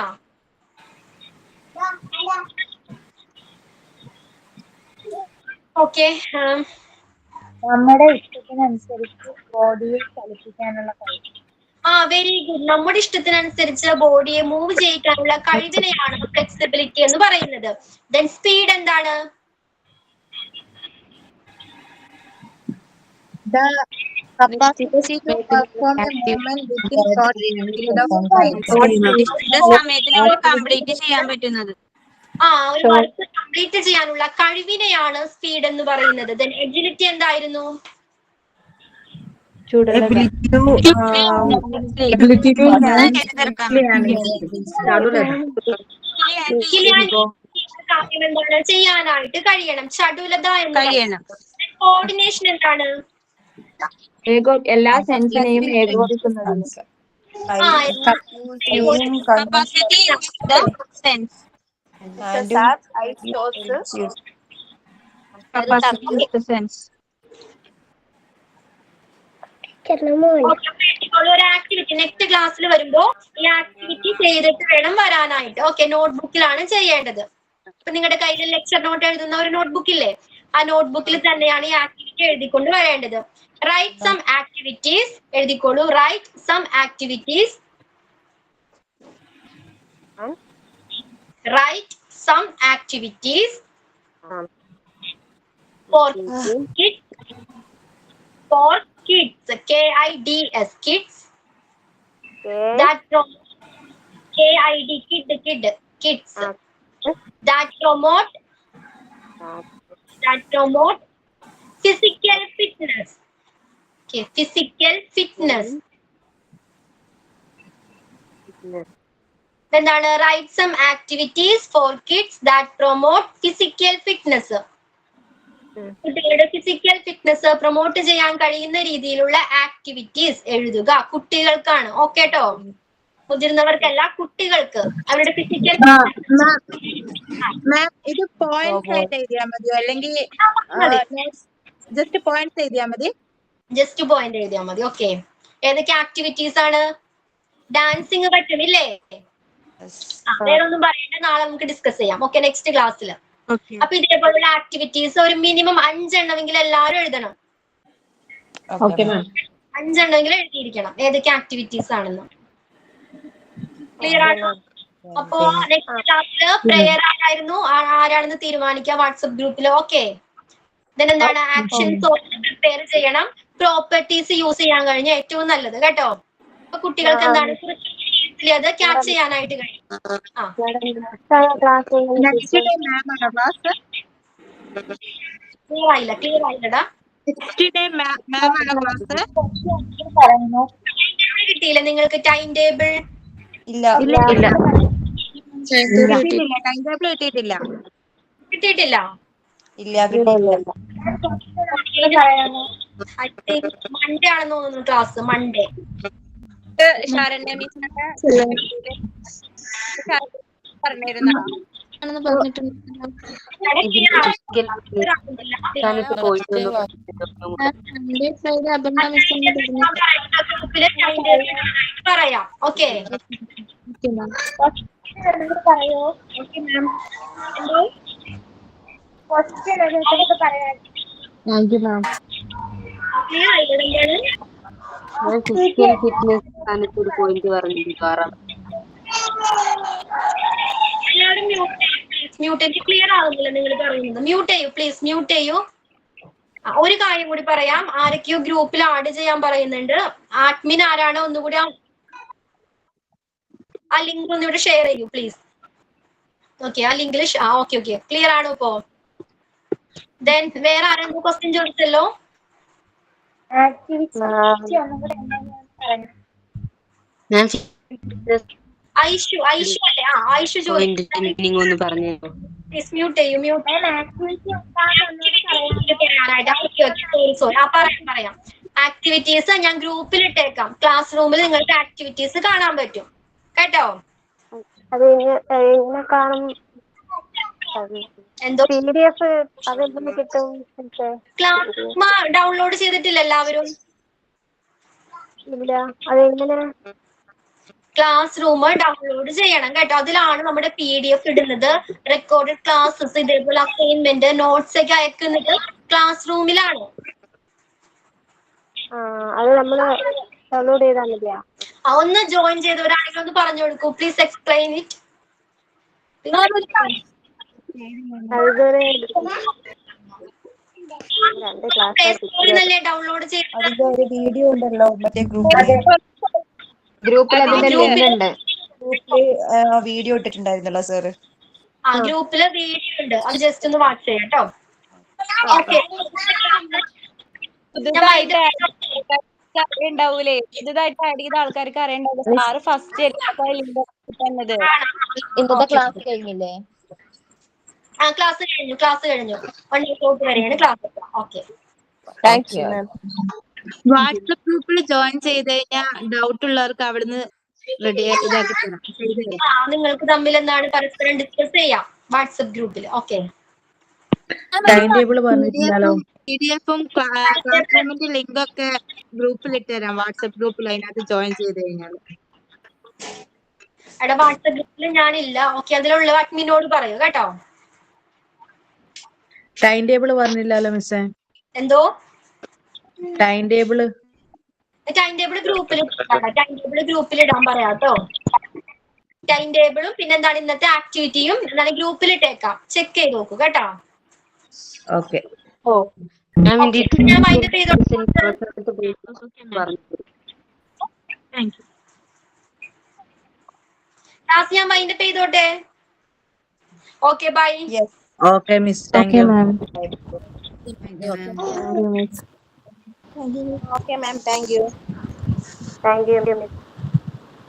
ഓക്കെ. നമ്മുടെ ഇഷ്ടത്തിനനുസരിച്ച് ബോഡിയെ ചലിപ്പിക്കാനുള്ള കഴിവ്. Very good. നമ്മുടെ ഇഷ്ടത്തിനനുസരിച്ച് ബോഡിയെ മൂവ് ചെയ്യിക്കാനുള്ള കഴിവിനെയാണ് ഫ്ലെക്സിബിലിറ്റി എന്ന് പറയുന്നത്. ദെൻ സ്പീഡ് എന്താണ്? The capacity to perform a movement within short period of time. സമയത്തിനുള്ളിൽ കംപ്ലീറ്റ് ചെയ്യാൻ പറ്റുന്നത്. ഒരു വർക്ക് കംപ്ലീറ്റ് ചെയ്യാനുള്ള കഴിവിനെയാണ് സ്പീഡ് എന്ന് പറയുന്നത്. ദെൻ എജിലിറ്റി എന്തായിരുന്നു? എന്താണ് ചെയ്യാനായിട്ട് കഴിയണം. ചടുലത എന്ന്. കോർഡിനേഷൻ എന്താണ്? എല്ലാ സെൻസിനെയും ഏകോപിക്കുന്നത്. ഒരു ആക്ടിവിറ്റി നെക്സ്റ്റ് ക്ലാസ്സിൽ വരുമ്പോ ഈ ആക്ടിവിറ്റി ചെയ്തിട്ട് വേണം വരാനായിട്ട്. ഓക്കെ, നോട്ട്ബുക്കിലാണ് ചെയ്യേണ്ടത്. ഇപ്പൊ നിങ്ങളുടെ കയ്യിൽ ലെക്ചർ നോട്ട് എഴുതുന്ന ഒരു നോട്ട്ബുക്കില്ലേ, ആ നോട്ട്ബുക്കിൽ തന്നെയാണ് ഈ ആക്ടിവിറ്റി എഴുതിക്കൊണ്ട് വരേണ്ടത്. റൈറ്റ് സം ആക്ടിവിറ്റീസ് എഴുതിക്കോളൂ. Write some activities. Write some activities for kids. For kids, KIDS, kids. That promote KID, kids. That promote physical fitness. Okay, physical fitness. എന്താണ്? Write some activities for kids that promote physical fitness. കുട്ടികളുടെ ഫിസിക്കൽ ഫിറ്റ്നസ് പ്രൊമോട്ട് ചെയ്യാൻ കഴിയുന്ന രീതിയിലുള്ള ആക്ടിവിറ്റീസ് എഴുതുക. കുട്ടികൾക്കാണ്. ഓക്കെ കേട്ടോ, മുതിർന്നവർക്കല്ല, കുട്ടികൾക്ക് അവരുടെ ഫിസിക്കൽ ഇത് പോയിന്റ്സ് ആയിട്ട് എഴുതിയാൽ മതിയോ, അല്ലെങ്കിൽ ജസ്റ്റ് പോയിന്റ്സ് എഴുതിയാൽ മതി? ജസ്റ്റ് പോയിന്റ് എഴുതിയാൽ മതി. ഓക്കെ, ഏതൊക്കെ ആക്ടിവിറ്റീസ് ആണ്? ഡാൻസിങ് പറ്റുമില്ലേ? വേറെ ഒന്നും പറയണ്ട, നാളെ നമുക്ക് ഡിസ്കസ് ചെയ്യാം. ഓക്കെ, നെക്സ്റ്റ് ക്ലാസ്സിൽ. അപ്പൊ ഇതേപോലുള്ള ആക്ടിവിറ്റീസ് ഒരു മിനിമം 5 എണ്ണമെങ്കിലും എല്ലാവരും എഴുതണം. 5 എണ്ണമെങ്കിലും എഴുതിയിരിക്കണം ഏതൊക്കെ ആക്ടിവിറ്റീസ് ആണെന്ന്. ക്ലിയർ ആണോ? അപ്പോ നെക്സ്റ്റ് ക്ലാസ്സിൽ പ്രെയർ ആരായിരുന്നു, ആരാണെന്ന് തീരുമാനിക്കാം വാട്സപ്പ് ഗ്രൂപ്പിൽ. ഓക്കെ, എന്താണ് ആക്ഷൻസ് പ്രിപ്പയർ ചെയ്യണം. പ്രോപ്പർട്ടീസ് യൂസ് ചെയ്യാൻ കഴിഞ്ഞ ഏറ്റവും നല്ലത് കേട്ടോ. അപ്പൊ കുട്ടികൾക്ക് എന്താണ് അത് ക്യാച്ച് ചെയ്യാനായിട്ട് കഴിയും. ക്ലിയർ ആയില്ലടാ. കിട്ടിയില്ല നിങ്ങൾക്ക് ടൈം ടേബിൾ? കിട്ടിയിട്ടില്ല. മൺഡേ ആണെന്ന് തോന്നുന്നു ക്ലാസ്. മൺഡേ പറഞ്ഞിരുന്നോ? പറയാം. ഓക്കെ, പറയോ? Okay ma'am. എന്തോ ക്വസ്റ്റ്യൻ പറയാം. Thank you ma'am. Physical fitness ഒരു പോയിന്റ് പറഞ്ഞിരിക്കാറാം. എല്ലാവരും മ്യൂട്ട് ക്ലിയർ ആവുന്നില്ല നിങ്ങൾ പറയുന്നത്. മ്യൂട്ട് ചെയ്യൂ പ്ലീസ്, മ്യൂട്ട് ചെയ്യൂ. ഒരു കാര്യം കൂടി പറയാം, ആരൊക്കെയോ ഗ്രൂപ്പിൽ ആഡ് ചെയ്യാൻ പറയുന്നുണ്ട്. അഡ്മിൻ ആരാണോ ഒന്നുകൂടി ആ ലിങ്ക് ഒന്നുകൂടി ഷെയർ ചെയ്യൂ പ്ലീസ്. ഓക്കെ, ആ ലിങ്കിൽ ഓക്കെ ക്ലിയർ ആണോ ഇപ്പോ? ദെൻ വേറെ ആരെങ്കിലും ക്വസ്റ്റ്യൻ ചോദിച്ചല്ലോ? ഐഷു അല്ലേ? ഐഷു ചോദിച്ചു പറഞ്ഞു. മ്യൂട്ട് ചെയ്യൂ. പറയാം. ആക്ടിവിറ്റീസ് ഞാൻ ഗ്രൂപ്പിൽ ഇട്ടേക്കാം. ക്ലാസ് റൂമിൽ നിങ്ങൾക്ക് ആക്ടിവിറ്റീസ് കാണാൻ പറ്റും കേട്ടോ. അത് എങ്ങനെ കാണും? എന്തോ PDF അതെങ്ങനെ കിട്ടും? ക്ലാസ് റൂം ഡൗൺലോഡ് ചെയ്തിട്ടില്ല എല്ലാവരും? ഇല്ല, അതെങ്ങനെ? ക്ലാസ് റൂം ഡൗൺലോഡ് ചെയ്യണം കേട്ടോ. അതിലാണ് നമ്മുടെ PDF ഇടുന്നത്, റെക്കോർഡഡ് ക്ലാസ്സസ്, ഇതേപോലെ അസൈൻമെന്റ്, നോട്ട്സ് ഒക്കെ അയക്കുന്നത് ക്ലാസ് റൂമിലാണ്. അത് നമ്മള് ഡൗൺലോഡ് ചെയ്താൽ മതിയാ? ഒന്ന് ജോയിൻ ചെയ്തവരാണെങ്കിൽ ഒന്ന് പറഞ്ഞു കൊടുക്കൂ. Please explain it. ഡൗൺലോഡ് അതിന്റെ ഒരു വീഡിയോ ഉണ്ടല്ലോ മറ്റേ ഗ്രൂപ്പില് വീഡിയോ ഇട്ടിട്ടുണ്ടായിരുന്നല്ലോ സാറ്. ഗ്രൂപ്പില് വീഡിയോ ഉണ്ട്, അത് ജസ്റ്റ് ഒന്ന് വാച്ച് ചെയ്യാം കേട്ടോ. ഓക്കെ, പുതുതായിട്ട് ഉണ്ടാവൂലേ, പുതുതായിട്ട് ആഡ് ചെയ്ത ആൾക്കാർക്ക് അറിയണ്ടാവില്ല. സാറ് ഫസ്റ്റ് തന്നത്. ഇന്നത്തെ ക്ലാസ് കഴിഞ്ഞില്ലേ? ക്ലാസ് കഴിഞ്ഞു 1 o'clock വരെയാണ് class. Okay, thank you. WhatsApp ഗ്രൂപ്പിൽ ജോയിൻ ചെയ്ത് കഴിഞ്ഞാൽ ഡൗട്ട് ഉള്ളവർക്ക് അവിടുന്ന് റെഡി ഇതാക്കി തരാം. നിങ്ങൾക്ക് തമ്മിൽ എന്താണ് പരസ്പരം ഡിസ്കസ് ചെയ്യാം വാട്സപ്പ് ഗ്രൂപ്പിൽ. ഓക്കെ, ടൈം ടേബിൾ പറഞ്ഞിട്ടുണ്ടല്ലോ. PDF-ഉം ക്ലാസ് റൂമിന്റെ ലിങ്ക് ഒക്കെ ഗ്രൂപ്പിൽ ഇട്ട് തരാം. വാട്സപ്പ് ഗ്രൂപ്പിൽ അതിനകത്ത് ജോയിൻ ചെയ്ത് കഴിഞ്ഞാൽ. എടാ വാട്സപ്പ് ഗ്രൂപ്പിൽ ഞാനില്ല. ഓക്കെ, അതിലുള്ള അഡ്മിനോട് പറയൂ കേട്ടോ. ടൈം ടേബിൾ പറഞ്ഞില്ലല്ലോ മിസ്സേ. എന്തോ ടൈം ടേബിള് ഗ്രൂപ്പിൽ ഇടാൻ പറയാട്ടോ. ടൈം ടേബിളും പിന്നെ എന്താണ് ഇന്നത്തെ ആക്ടിവിറ്റിയും എന്താണ് ഗ്രൂപ്പിൽ ഇട്ടേക്കാം. ചെക്ക് ചെയ്ത് നോക്കൂ കേട്ടോ. ഓക്കെ. ഞാൻ മൈൻഡ് ചെയ്തോ. ക്ലാസ് ഞാൻ മൈൻഡ് ചെയ്തോട്ടെ. Okay, bye. Okay miss, thank you. Okay ma'am, thank you. Thank you miss.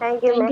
Thank you ma'am.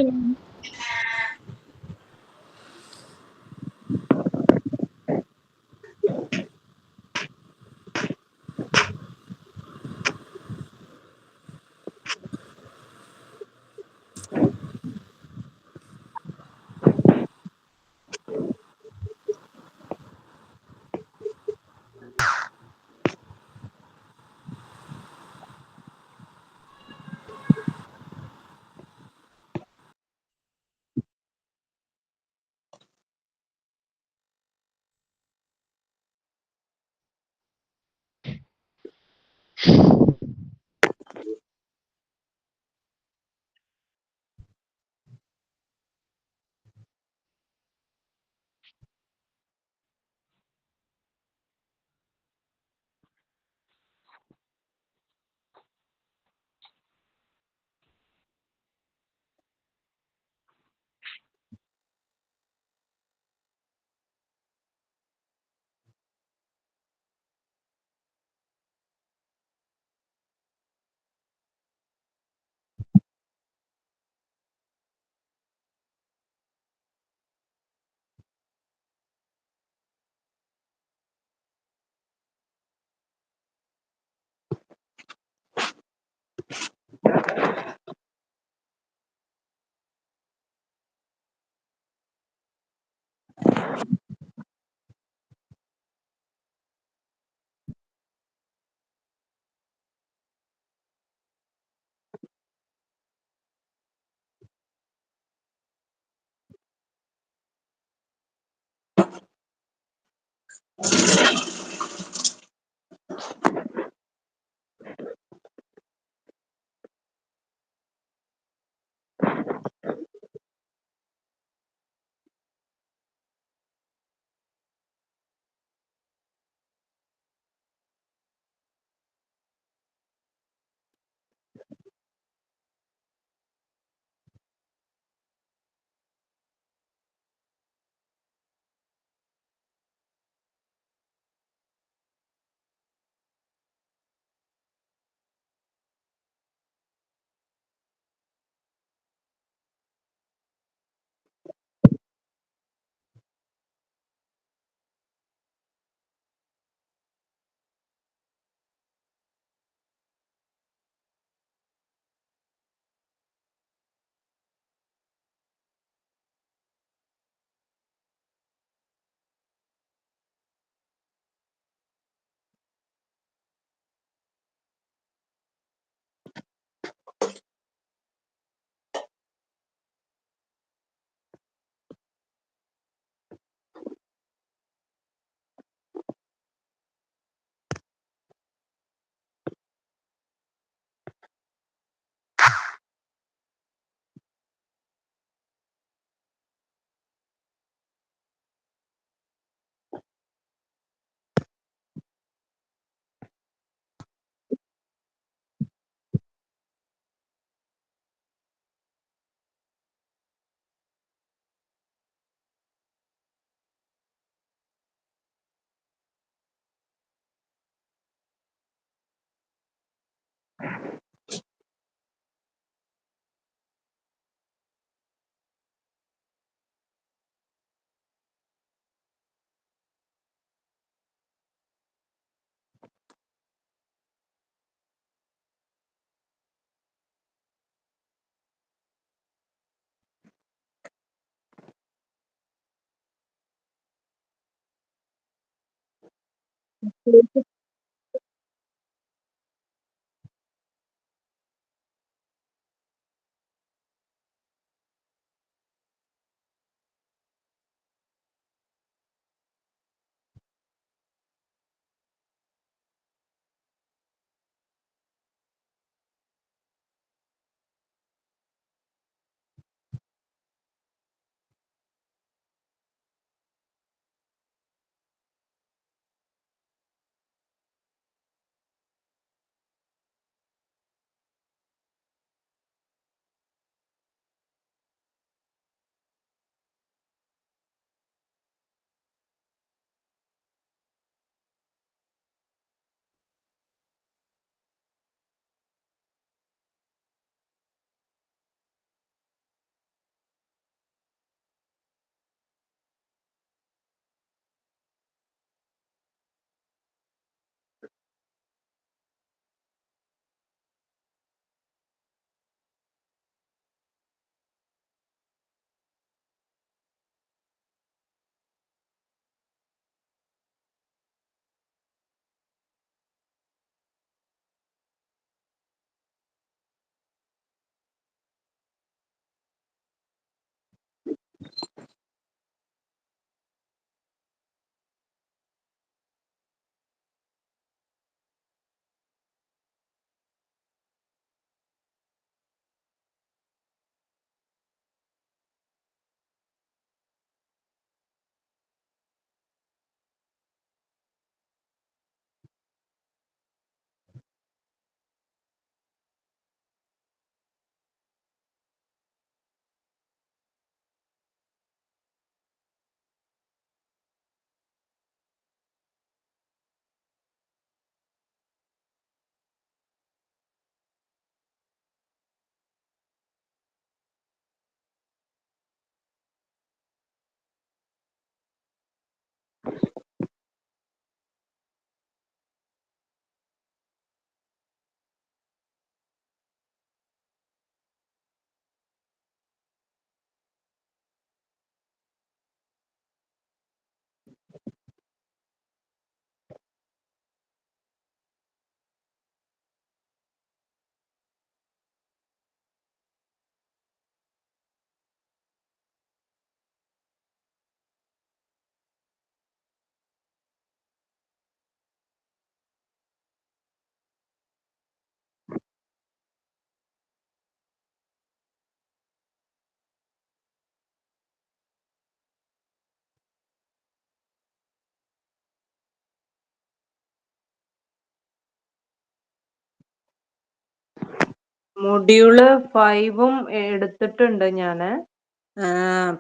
Module 5ഉം എടുത്തിട്ടുണ്ട് ഞാന്.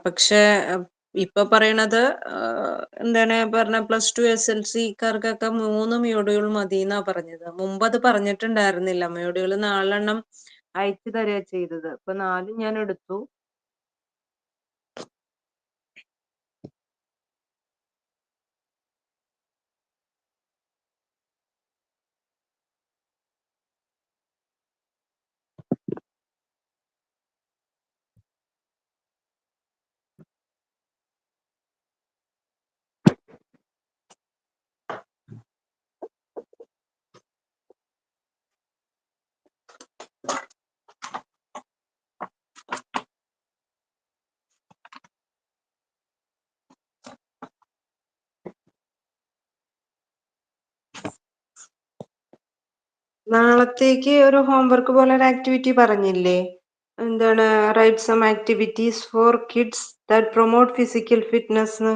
പക്ഷെ ഇപ്പൊ പറയണത് എന്താണ് പറഞ്ഞ +2 SLC-ക്കാർക്കൊക്കെ 3 മൊഡ്യൂൾ മതിന്നാ പറഞ്ഞത്. മുമ്പ് അത് പറഞ്ഞിട്ടുണ്ടായിരുന്നില്ല. മൊഡ്യൂള് 4 അയച്ചു തരിക ചെയ്തത്. ഇപ്പൊ 4 ഞാൻ എടുത്തു. നാളത്തേക്ക് ഒരു ഹോംവർക്ക് പോലെ ഒരു ആക്ടിവിറ്റി പറഞ്ഞില്ലേ? എന്താണ് write some activities for kids that promote physical fitness.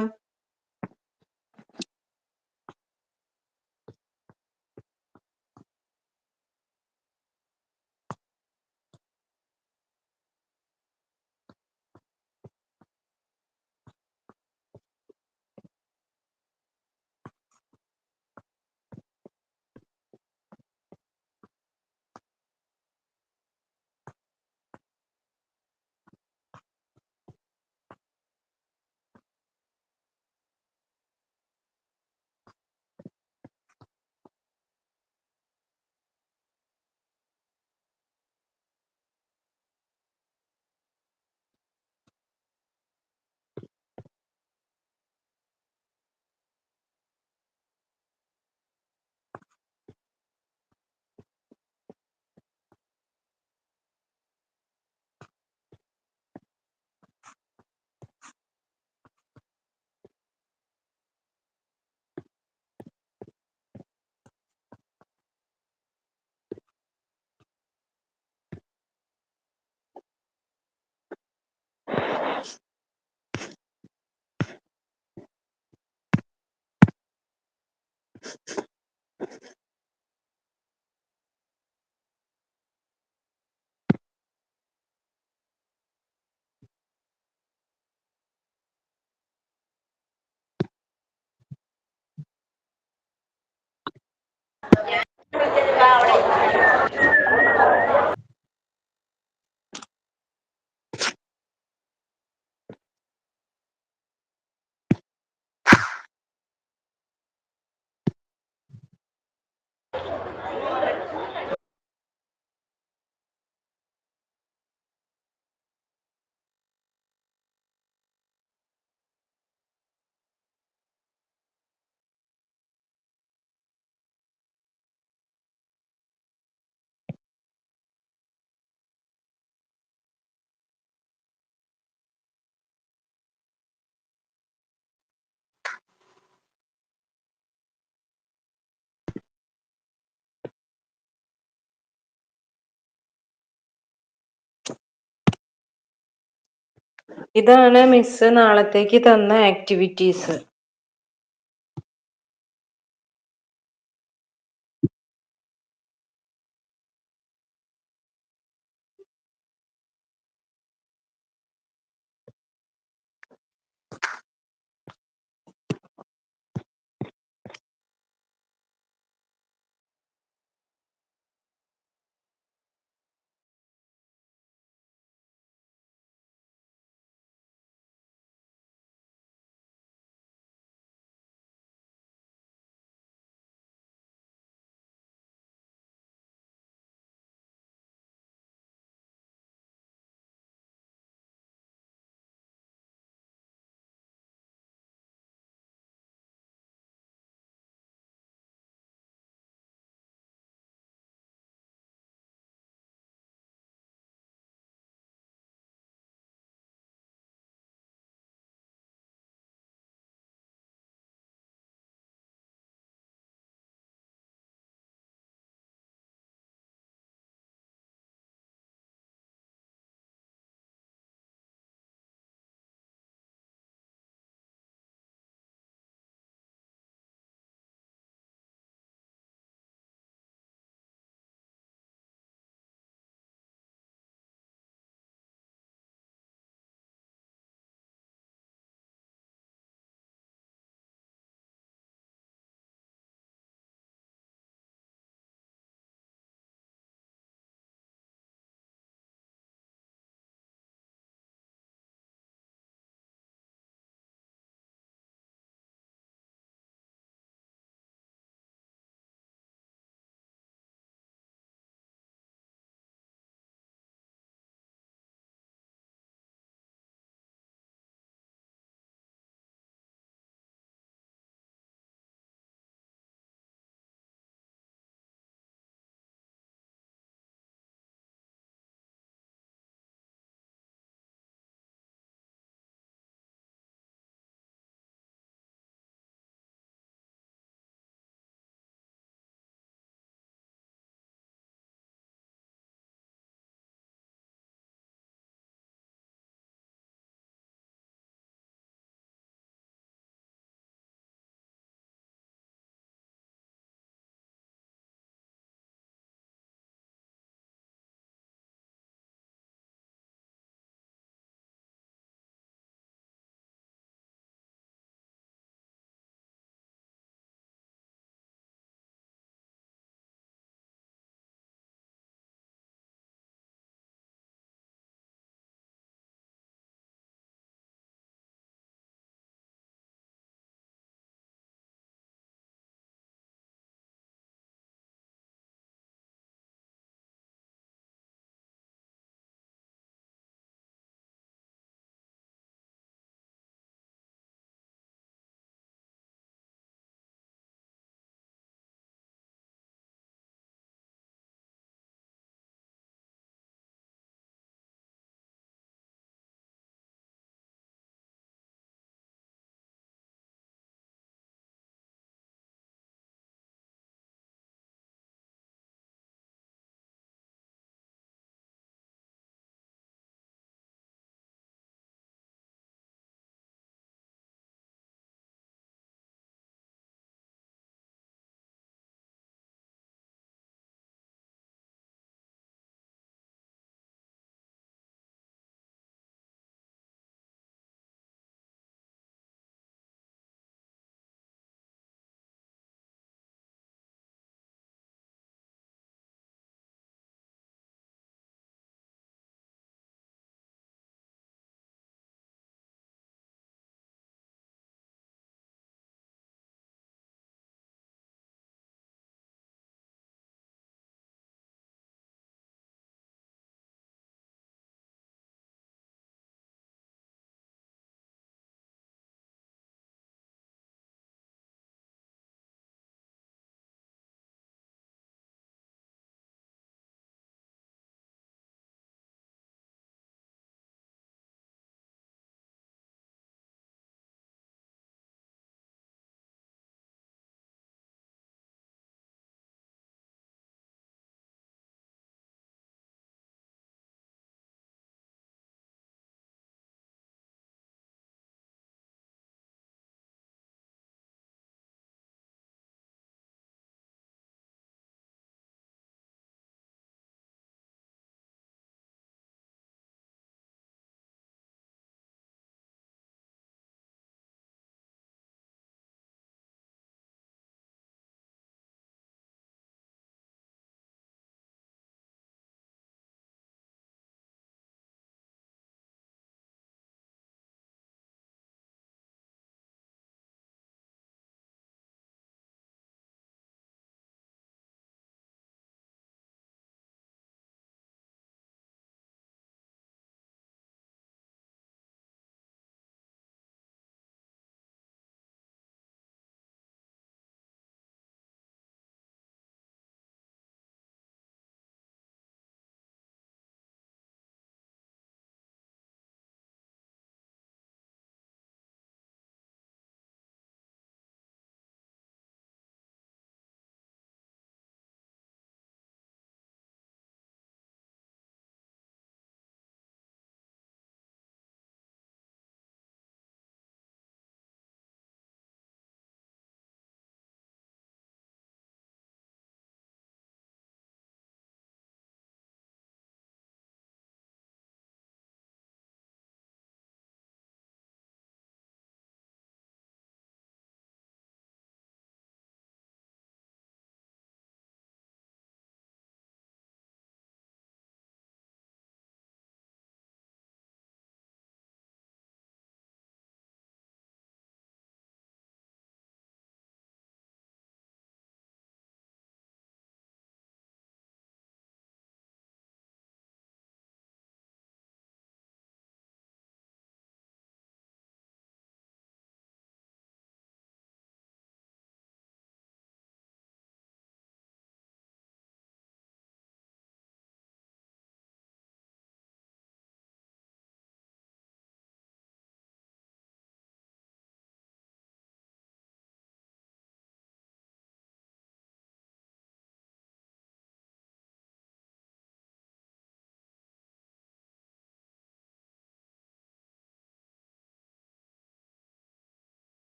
ഇതാണ് മിസ് നാളത്തേക്ക് തന്ന ആക്ടിവിറ്റീസ്.